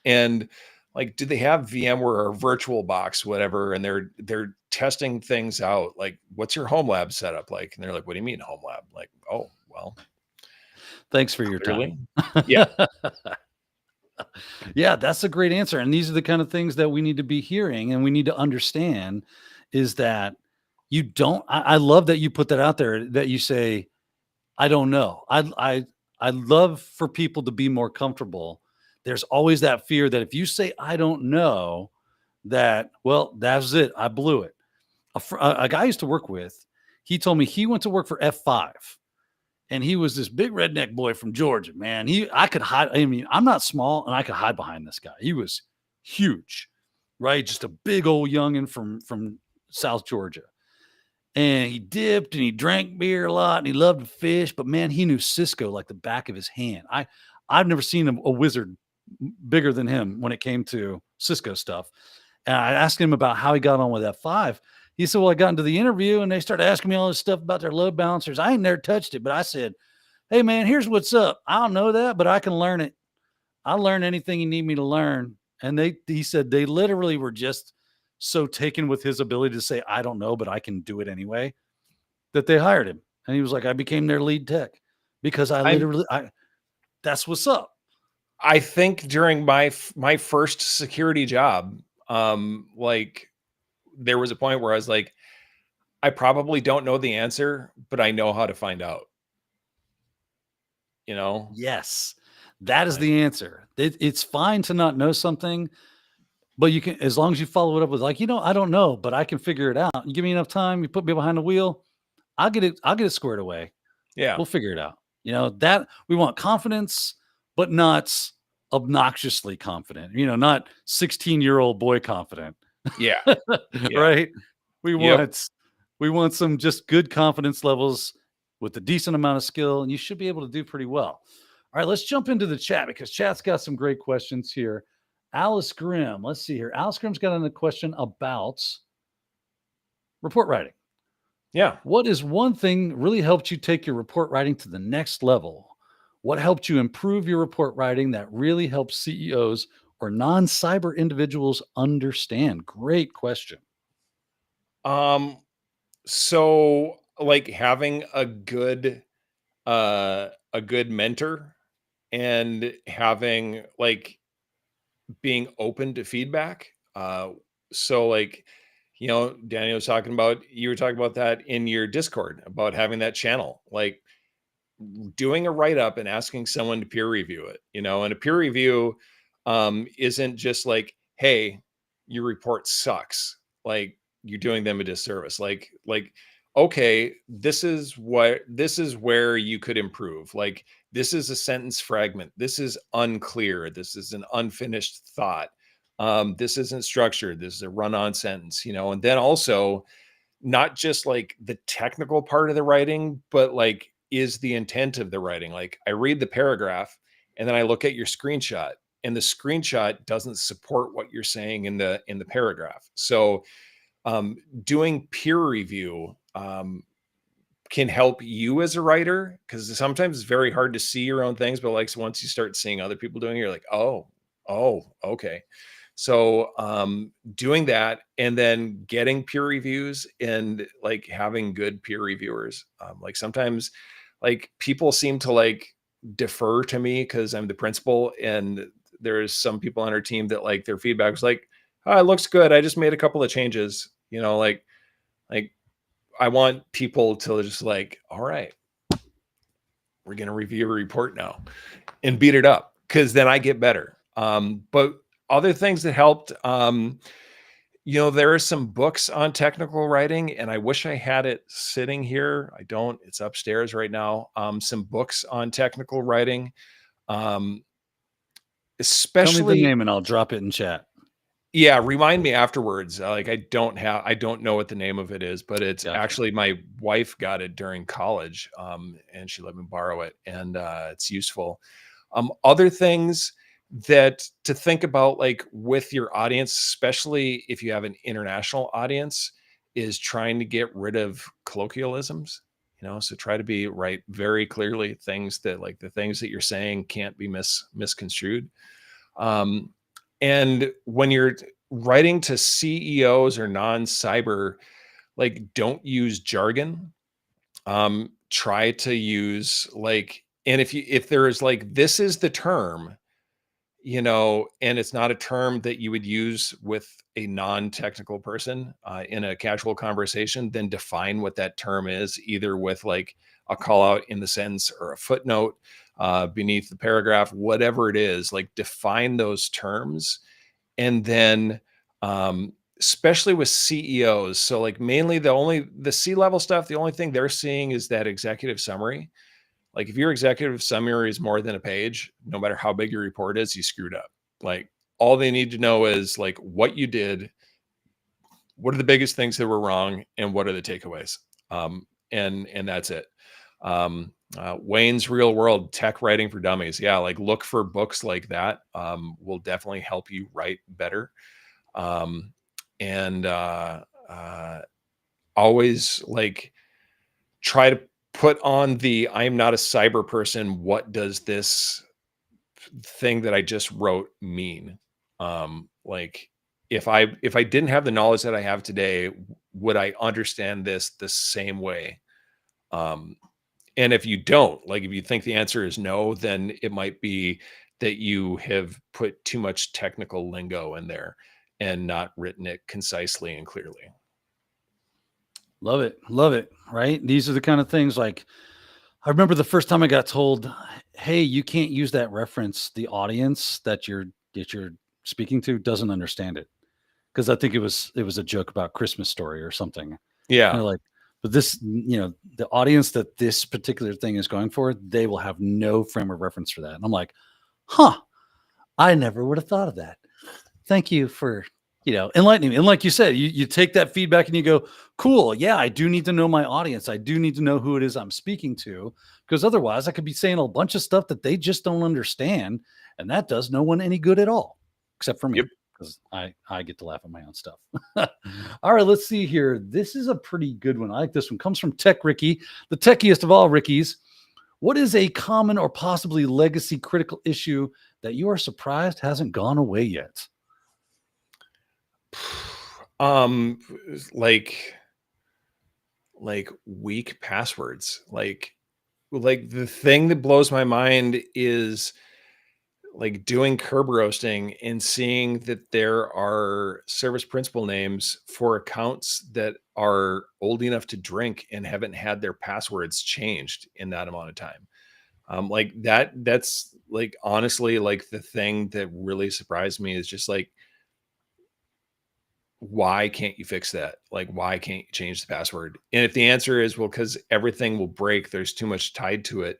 And like, do they have VMware or VirtualBox, whatever, and they're testing things out? Like, what's your home lab setup like? And they're like, what do you mean home lab? Like, oh, well, Thanks for your time. clearly. Yeah. Yeah, that's a great answer. And these are the kind of things that we need to be hearing and we need to understand is that you don't, I love that you put that out there that you say, I don't know. I love for people to be more comfortable. There's always that fear that if you say, I don't know, that, well, that's it. I blew it. A guy I used to work with, he told me he went to work for F5 and he was this big redneck boy from Georgia, man. I could hide. I mean, I'm not small and I could hide behind this guy. He was huge, right? Just a big old youngin from South Georgia. And he dipped and he drank beer a lot and he loved to fish, but man, he knew Cisco like the back of his hand. I've never seen a wizard bigger than him when it came to Cisco stuff. And I asked him about how he got on with F5. He said, well, I got into the interview and they started asking me all this stuff about their load balancers. I ain't never touched it, but I said, hey man, here's what's up. I don't know that, but I can learn it. I'll learn anything you need me to learn. And he said they literally were just so taken with his ability to say, I don't know, but I can do it anyway, that they hired him. And he was like, I became their lead tech because I'm that's what's up. I think during my first security job, like, there was a point where I was like, I probably don't know the answer, but I know how to find out, you know? Yes, that is Like, the answer. It's fine to not know something, but you can, as long as you follow it up with like, I don't know, but I can figure it out. You give me enough time, you put me behind the wheel, I'll get it squared away. yeah. We'll figure it out. That we want confidence, but not obnoxiously confident, not 16-year-old boy confident. Yeah. Yeah. Right? We Yep. want we want some just good confidence levels with a decent amount of skill, and you should be able to do pretty well. All right, let's jump into the chat because chat's got some great questions here. Alice Grimm, let's see here. Alice Grimm's got a question about report writing. Yeah. What is one thing really helped you take your report writing to the next level? What helped you improve your report writing that really helps CEOs or non-cyber individuals understand? Great question. So, like, having a good, uh, a good mentor and having like being open to feedback. So like, Daniel was talking about, you were talking about that in your Discord about having that channel, like doing a write up and asking someone to peer review it, and a peer review isn't just like, hey, your report sucks. Like you're doing them a disservice. Like, okay, this is where you could improve. Like this is a sentence fragment. This is unclear. This is an unfinished thought. This isn't structured. This is a run-on sentence, and then also not just like the technical part of the writing, but like is the intent of the writing. Like I read the paragraph and then I look at your screenshot and the screenshot doesn't support what you're saying in the paragraph. So doing peer review can help you as a writer, because sometimes it's very hard to see your own things, but like once you start seeing other people doing it, you're like, oh, okay. So doing that and then getting peer reviews and like having good peer reviewers. Like sometimes like people seem to like defer to me because I'm the principal, and there's some people on our team that like their feedback was like, oh, it looks good. I just made a couple of changes, like I want people to just like, all right, we're going to review a report now and beat it up, because then I get better. But other things that helped, there are some books on technical writing, and I wish I had it sitting here. I don't. It's upstairs right now. Some books on technical writing, Tell me the especially. name and I'll drop it in chat. Yeah, remind me afterwards. Like I don't know what the name of it is, but it's Gotcha. actually my wife got it during college, and she let me borrow it, and it's useful. Other things that to think about, like with your audience, especially if you have an international audience, is trying to get rid of colloquialisms. So try to be right very clearly things that like the things that you're saying can't be misconstrued. And when you're writing to CEOs or non-cyber, like don't use jargon. Try to use like, and if there is like, this is the term, and it's not a term that you would use with a non-technical person in a casual conversation, then define what that term is, either with like a call out in the sentence or a footnote beneath the paragraph, whatever it is, like define those terms. And then especially with CEOs, so like mainly the C-level stuff, the only thing they're seeing is that executive summary. Like if your executive summary is more than a page, no matter how big your report is, you screwed up. Like all they need to know is like what you did, what are the biggest things that were wrong, and what are the takeaways. And that's it. Wayne's Real World Tech Writing for Dummies. Yeah, like look for books like that. Will definitely help you write better. And always like try to put on the I'm not a cyber person. What does this thing that I just wrote mean? Like if I didn't have the knowledge that I have today, would I understand this the same way? And if you don't, like if you think the answer is no, then it might be that you have put too much technical lingo in there and not written it concisely and clearly. Love it. Love it. Right. These are the kind of things like I remember the first time I got told, hey, you can't use that reference. The audience that you're speaking to doesn't understand it. Because I think it was a joke about Christmas Story or something. Yeah. They're like, but this, the audience that this particular thing is going for, they will have no frame of reference for that. And I'm like, huh, I never would have thought of that. Thank you for, enlightening me. And like you said, you take that feedback and you go, cool. Yeah, I do need to know my audience. I do need to know who it is I'm speaking to, because otherwise I could be saying a bunch of stuff that they just don't understand. And that does no one any good at all, except for Yep. me, because I get to laugh at my own stuff. All right, let's see here. This is a pretty good one. I like this one. Comes from Tech Ricky, the techiest of all Rickies. What is a common or possibly legacy critical issue that you are surprised hasn't gone away yet? Um, like weak passwords. Like like the thing that blows my mind is like doing curb roasting and seeing that there are service principal names for accounts that are old enough to drink and haven't had their passwords changed in that amount of time. Like that's like honestly like the thing that really surprised me is just like, why can't you fix that? Like, why can't you change the password? And if the answer is, well, because everything will break, there's too much tied to it,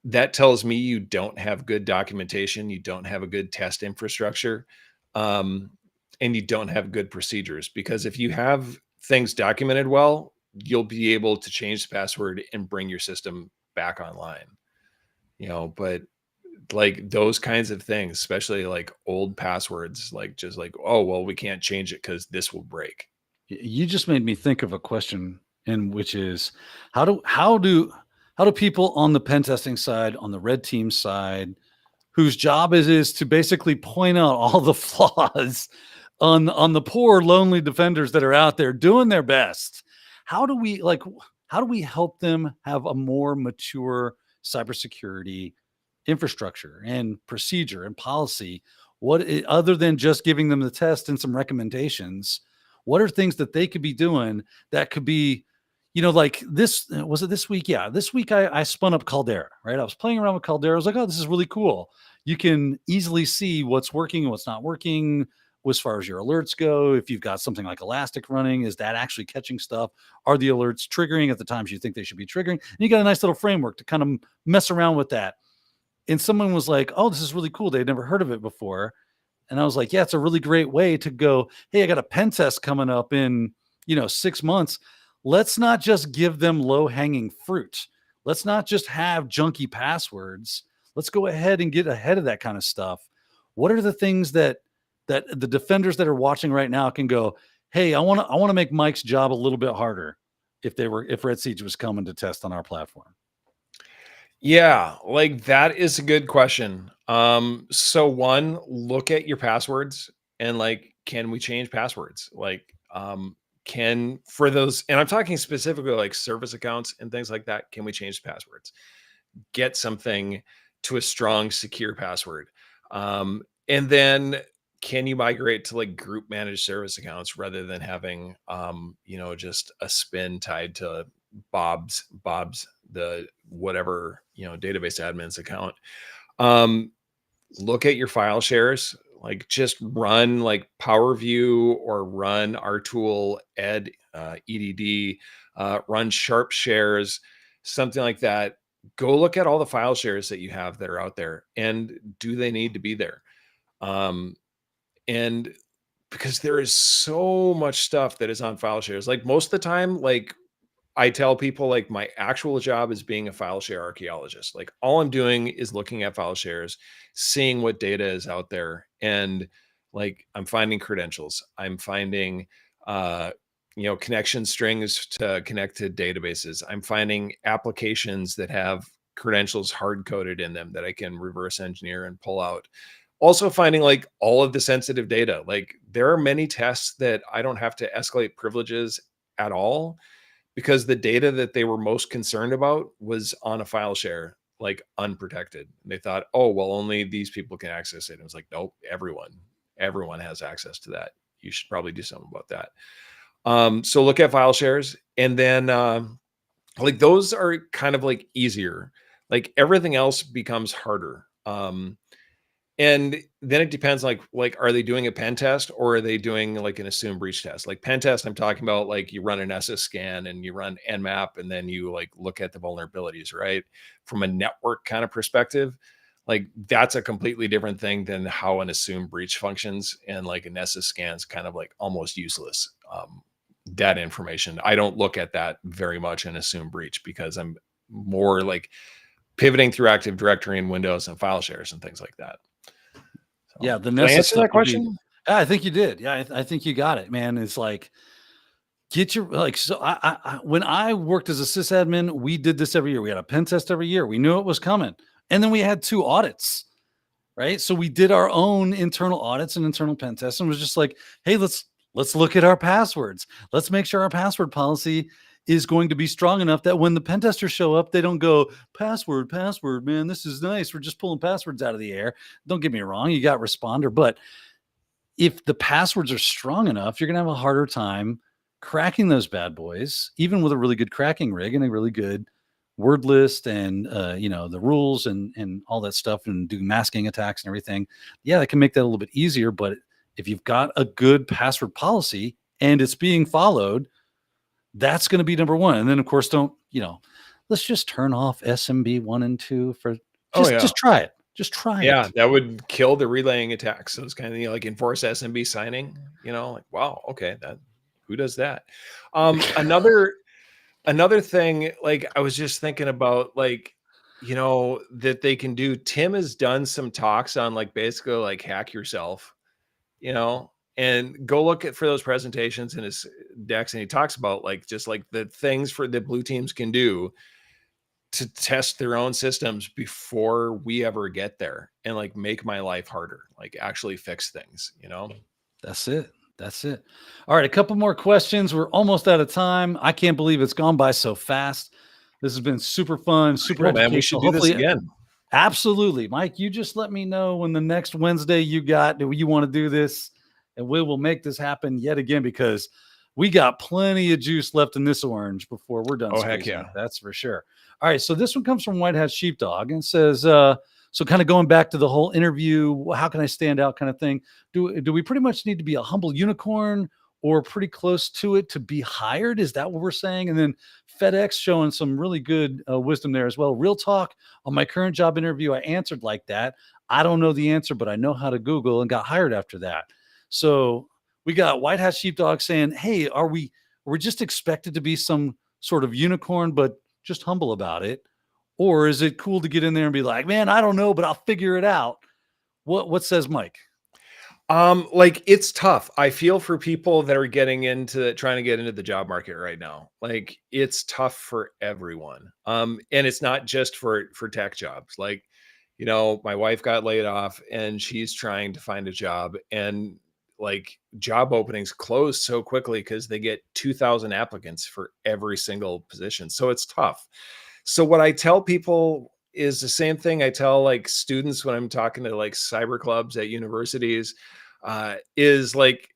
that tells me you don't have good documentation, you don't have a good test infrastructure, um, and you don't have good procedures. Because if you have things documented well, you'll be able to change the password and bring your system back online. But like those kinds of things, especially like old passwords, like just like, oh, well, we can't change it because this will break. You just made me think of a question, and which is how do people on the pen testing side, on the red team side, whose job is to basically point out all the flaws on the poor lonely defenders that are out there doing their best. How do we like how do we help them have a more mature cybersecurity infrastructure and procedure and policy? Other than just giving them the test and some recommendations, what are things that they could be doing that could be, like this? Was it this week? Yeah, this week I spun up Caldera, right? I was playing around with Caldera. I was like, oh, this is really cool. You can easily see what's working and what's not working as far as your alerts go. If you've got something like Elastic running, is that actually catching stuff? Are the alerts triggering at the times you think they should be triggering? And you got a nice little framework to kind of mess around with that. And someone was like, oh, this is really cool. They'd never heard of it before. And I was like, yeah, it's a really great way to go, hey, I got a pen test coming up in, 6 months. Let's not just give them low hanging fruit. Let's not just have junky passwords. Let's go ahead and get ahead of that kind of stuff. What are the things that the defenders that are watching right now can go, hey, I want to make Mike's job a little bit harder if Red Siege was coming to test on our platform? Yeah, like that is a good question. So one, look at your passwords and like, can we change passwords? Like, can for those, and I'm talking specifically like service accounts and things like that, can we change the passwords? Get something to a strong, secure password. And then can you migrate to like group managed service accounts rather than having just a spin tied to Bob's the whatever, database admin's account. Um, Look at your file shares, like just run like Power View or run RTool, EDD, run Sharp shares, something like that. Go look at all the file shares that you have that are out there, and do they need to be there? Um, and because there is so much stuff that is on file shares, like most of the time, like I tell people like my actual job is being a file share archaeologist. Like all I'm doing is looking at file shares, seeing what data is out there. And like I'm finding credentials. I'm finding connection strings to connect to databases. I'm finding applications that have credentials hard coded in them that I can reverse engineer and pull out. Also finding like all of the sensitive data. Like there are many tests that I don't have to escalate privileges at all, because the data that they were most concerned about was on a file share, like unprotected. They thought, oh, well, only these people can access it. And it was like, nope, everyone has access to that. You should probably do something about that. So look at file shares, and then like those are kind of like easier. Like everything else becomes harder. And then it depends, like, are they doing a pen test or are they doing like an assumed breach test? Like pen test, I'm talking about like you run an SS scan and you run Nmap and then you like look at the vulnerabilities, right? From a network kind of perspective, like that's a completely different thing than how an assumed breach functions. And like an SS scan is kind of like almost useless. Data information. I don't look at that very much in assumed breach because I'm more like pivoting through Active Directory and Windows and file shares and things like that. Yeah, the Did I Nessa answer stuff that would be. question? Yeah, I think you did. Yeah, I think you got it, man. It's like get your like. So when I worked as a sysadmin, we did this every year. We had a pen test every year. We knew it was coming, and then we had 2 audits, right? So we did our own internal audits and internal pen tests, and it was just like, hey, let's look at our passwords. Let's make sure our password policy is going to be strong enough that when the pen testers show up, they don't go, password, man, this is nice. We're just pulling passwords out of the air. Don't get me wrong, you got responder, but if the passwords are strong enough, you're going to have a harder time cracking those bad boys, even with a really good cracking rig and a really good word list and the rules and all that stuff, and do masking attacks and everything. Yeah, that can make that a little bit easier. But if you've got a good password policy and it's being followed, that's going to be number one. And then, of course, let's just turn off SMB 1 and 2 for just try it. Just try it. Yeah, that would kill the relaying attacks. So it's kind of like enforce SMB signing. Like, wow, okay, who does that? Another thing, like I was just thinking about, like, that they can do. Tim has done some talks on like basically like hack yourself, and go look for those presentations in his decks, and he talks about like just like the things that blue teams can do to test their own systems before we ever get there, and like make my life harder, like actually fix things. That's it. All right, a couple more questions. We're almost out of time. I can't believe it's gone by so fast. This has been super fun, super educational. Man, we should do this again. Absolutely, Mike. You just let me know when the next Wednesday you want to do this, and we will make this happen yet again, because we got plenty of juice left in this orange before we're done. Oh, heck yeah. That's for sure. All right. So this one comes from White Hat Sheepdog and says, so kind of going back to the whole interview, how can I stand out kind of thing? Do we pretty much need to be a humble unicorn or pretty close to it to be hired? Is that what we're saying? And then FedEx showing some really good wisdom there as well. Real talk, on my current job interview, I answered like that. I don't know the answer, but I know how to Google and got hired after that. So we got White Hat Sheepdog saying, hey, are we just expected to be some sort of unicorn, but just humble about it? Or is it cool to get in there and be like, man, I don't know, but I'll figure it out? What says Mike? Like, it's tough. I feel for people that are trying to get into the job market right now. Like, it's tough for everyone. And it's not just for tech jobs. Like, my wife got laid off and she's trying to find a job, and like job openings close so quickly because they get 2,000 applicants for every single position. So it's tough. So what I tell people is the same thing I tell like students when I'm talking to like cyber clubs at universities, is like,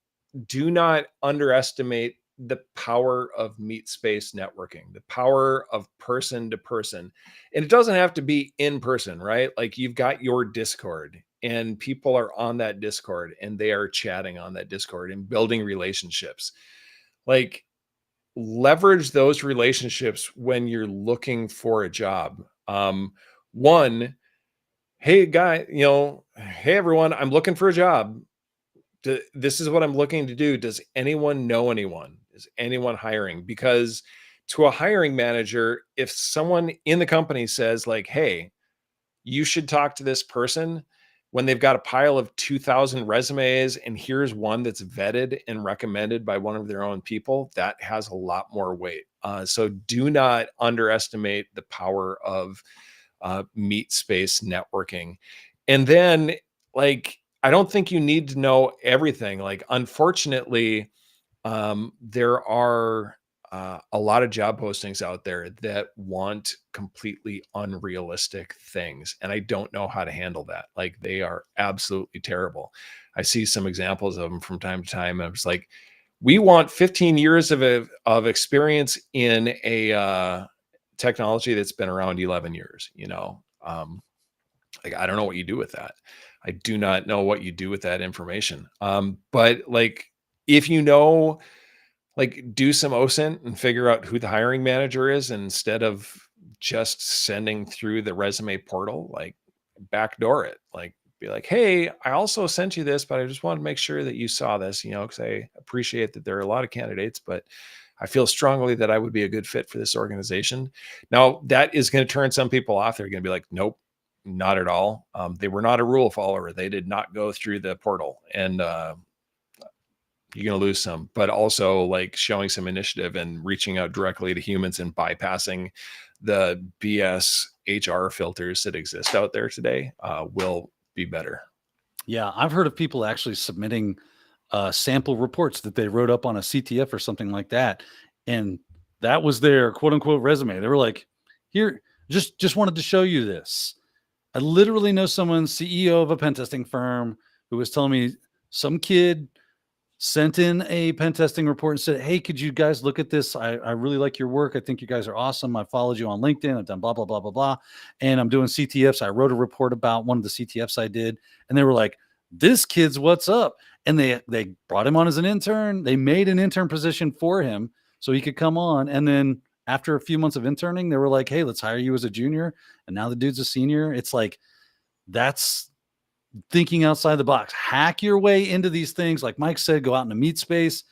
do not underestimate the power of meet space networking, the power of person to person. And it doesn't have to be in person, right? Like, you've got your Discord and people are on that Discord and they are chatting on that Discord and building relationships. Like, leverage those relationships when you're looking for a job. One, hey guy, hey everyone, I'm looking for a job. This is what I'm looking to do. Does anyone know anyone? Is anyone hiring? Because to a hiring manager, if someone in the company says like, hey, you should talk to this person, when they've got a pile of 2,000 resumes and here's one that's vetted and recommended by one of their own people, that has a lot more weight. So do not underestimate the power of meet space networking. And then, like, I don't think you need to know everything. Like, unfortunately, there are a lot of job postings out there that want completely unrealistic things. And I don't know how to handle that. Like, they are absolutely terrible. I see some examples of them from time to time. And I was like, we want 15 years of experience in a technology that's been around 11 years, like, I don't know what you do with that. I do not know what you do with that information. But like, if like, do some OSINT and figure out who the hiring manager is, instead of just sending through the resume portal, like, backdoor it. Like, be like, hey, I also sent you this, but I just wanted to make sure that you saw this, because I appreciate that there are a lot of candidates, but I feel strongly that I would be a good fit for this organization. Now, that is going to turn some people off. They're going to be like, nope, not at all. They were not a rule follower. They did not go through the portal, and you're going to lose some. But also, like, showing some initiative and reaching out directly to humans and bypassing the BS HR filters that exist out there today will be better. Yeah, I've heard of people actually submitting sample reports that they wrote up on a CTF or something like that, and that was their quote unquote resume. They were like, here, just wanted to show you this. I literally know someone, CEO of a pen testing firm, who was telling me some kid sent in a pen testing report and said, hey, could you guys look at this? I really like your work. I think you guys are awesome. I followed you on LinkedIn. I've done blah, blah, blah, blah, blah. And I'm doing CTFs. I wrote a report about one of the CTFs I did. And they were like, this kid's what's up. And they brought him on as an intern. They made an intern position for him so he could come on. And then after a few months of interning, they were like, hey, let's hire you as a junior. And now the dude's a senior. It's like, that's thinking outside the box. Hack your way into these things. Like Mike said, go out in the meet space,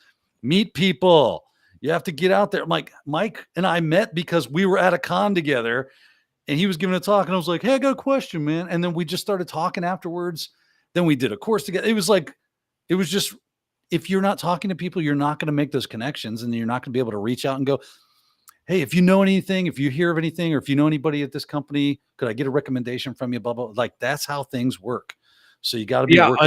meet people. You have to get out there. Like Mike and I met because we were at a con together and he was giving a talk and I was like, hey, I got a question, man. And then we just started talking afterwards. Then we did a course together. It was just, if you're not talking to people, you're not going to make those connections and you're not going to be able to reach out and go, hey, if you know anything, if you hear of anything, or if you know anybody at this company, could I get a recommendation from you? Blah, blah. Like that's how things work. So you got to be working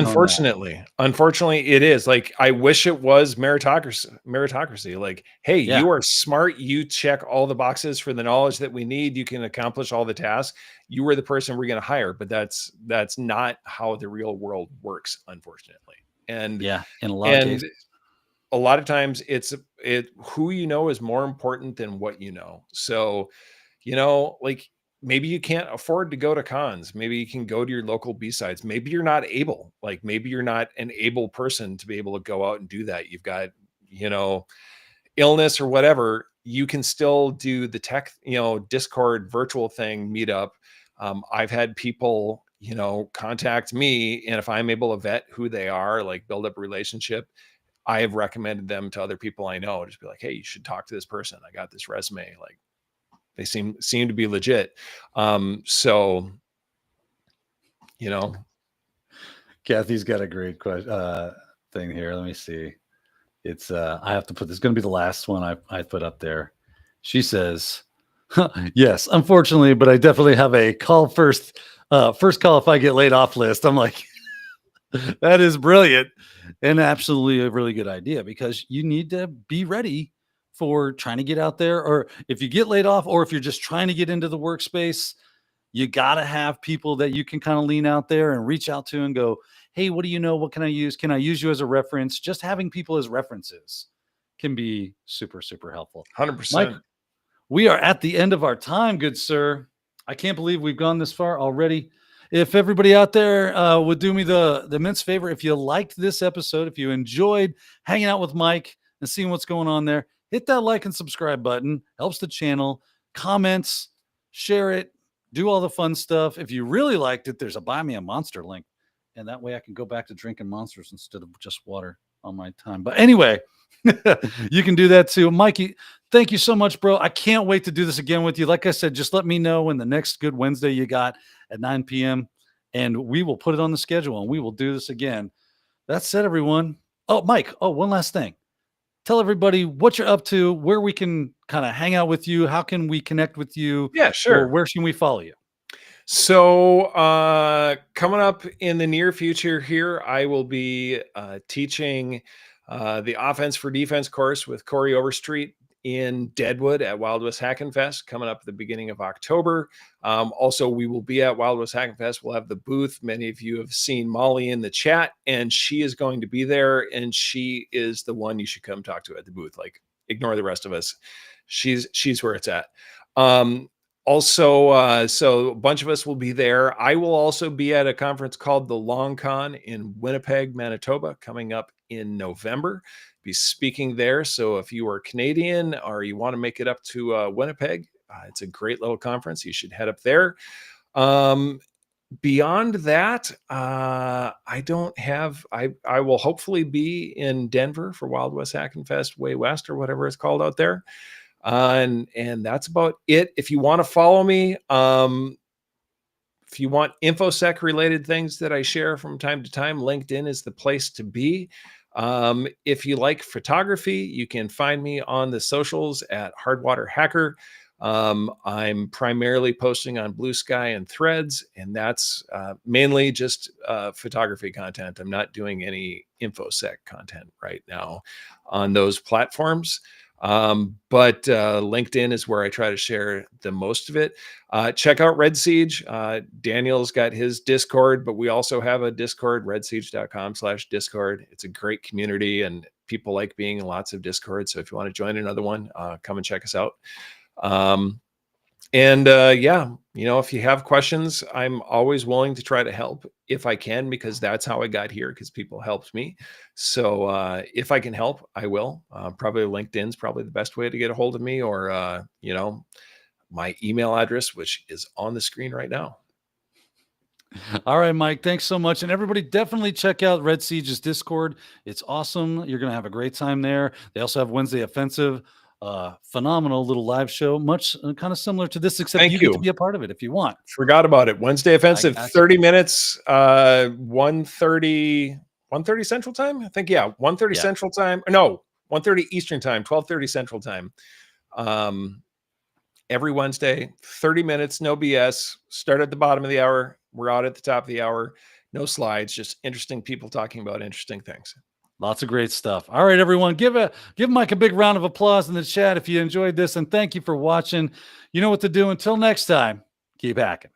unfortunately, it is. Like, I wish it was meritocracy. Like, hey, you are smart. You check all the boxes for the knowledge that we need. You can accomplish all the tasks. You are the person we're going to hire, but that's not how the real world works, unfortunately. And in a lot of cases, a lot of times who you know is more important than what you know. So, like, maybe you can't afford to go to cons. Maybe you can go to your local B-sides. Maybe you're not able, like maybe you're not an able person to be able to go out and do that. You've got, illness or whatever. You can still do the tech, Discord virtual thing, meetup. I've had people, contact me, and if I'm able to vet who they are, like build up a relationship, I have recommended them to other people I know. Just be like, hey, you should talk to this person. I got this resume. Like, they seem to be legit. So, Kathy's got a great question thing here. Let me see. It's I have to put this. Going to be the last one I put up there. She says, yes, unfortunately, but I definitely have a call first call if I get laid off list. I'm like, that is brilliant and absolutely a really good idea, because you need to be ready for trying to get out there, or if you get laid off, or if you're just trying to get into the workspace, you got to have people that you can kind of lean out there and reach out to and go, hey, what do you know? What can I use? Can I use you as a reference? Just having people as references can be super, super helpful. 100%. Mike, we are at the end of our time, good sir. I can't believe we've gone this far already. If everybody out there would do me the immense favor, if you liked this episode, if you enjoyed hanging out with Mike and seeing what's going on there, hit that like and subscribe button. Helps the channel. Comments, share it, do all the fun stuff. If you really liked it, there's a Buy Me a Monster link. And that way I can go back to drinking monsters instead of just water on my time. But anyway, you can do that too. Mikey, thank you so much, bro. I can't wait to do this again with you. Like I said, just let me know when the next good Wednesday you got at 9 p.m. and we will put it on the schedule and we will do this again. That said, everyone. Oh, Mike. Oh, one last thing. Tell everybody what you're up to, where we can kind of hang out with you. How can we connect with you? Yeah, sure. Or where can we follow you? So coming up in the near future here, I will be teaching the Offense for Defense course with Corey Overstreet in Deadwood at Wild West Hackin' Fest coming up at the beginning of October. Also, we will be at Wild West Hackin' Fest. We'll have the booth. Many of you have seen Molly in the chat, and she is going to be there, and she is the one you should come talk to at the booth. Like, ignore the rest of us. She's where it's at. Also, so a bunch of us will be there. I will also be at a conference called the Long Con in Winnipeg, Manitoba, coming up in November. Be speaking there. So if you are Canadian or you want to make it up to Winnipeg, it's a great little conference. You should head up there. Beyond that, I don't have, I will hopefully be in Denver for Wild West Hackin' Fest, Way West, or whatever it's called out there. And that's about it. If you want to follow me, if you want infosec related things that I share from time to time, LinkedIn is the place to be. If you like photography, you can find me on the socials at Hardwater Hacker. I'm primarily posting on Blue Sky and Threads, and that's mainly just photography content. I'm not doing any infosec content right now on those platforms. But LinkedIn is where I try to share the most of it. Check out Red Siege. Daniel's got his Discord, but we also have a Discord, redsiege.com/Discord. It's a great community and people like being in lots of Discord. So if you want to join another one, come and check us out. Yeah, if you have questions, I'm always willing to try to help if I can, because that's how I got here, because people helped me. So if I can help, I will. Probably LinkedIn's probably the best way to get a hold of me, or my email address, which is on the screen right now. All right, Mike, thanks so much. And everybody, definitely check out Red Siege's Discord. It's awesome. You're going to have a great time there. They also have Wednesday Offensive, phenomenal little live show, much kind of similar to this, except you get to be a part of it if you want. Forgot about it. Wednesday Offensive, 30 minutes, 1:30 Central Time. I think, 1:30 Central Time. No, 1:30 Eastern Time, 12:30 Central Time. Every Wednesday, 30 minutes, no BS. Start at the bottom of the hour. We're out at the top of the hour. No slides, just interesting people talking about interesting things. Lots of great stuff. All right, everyone, give Mike a big round of applause in the chat if you enjoyed this, and thank you for watching. You know what to do. Until next time, keep hacking.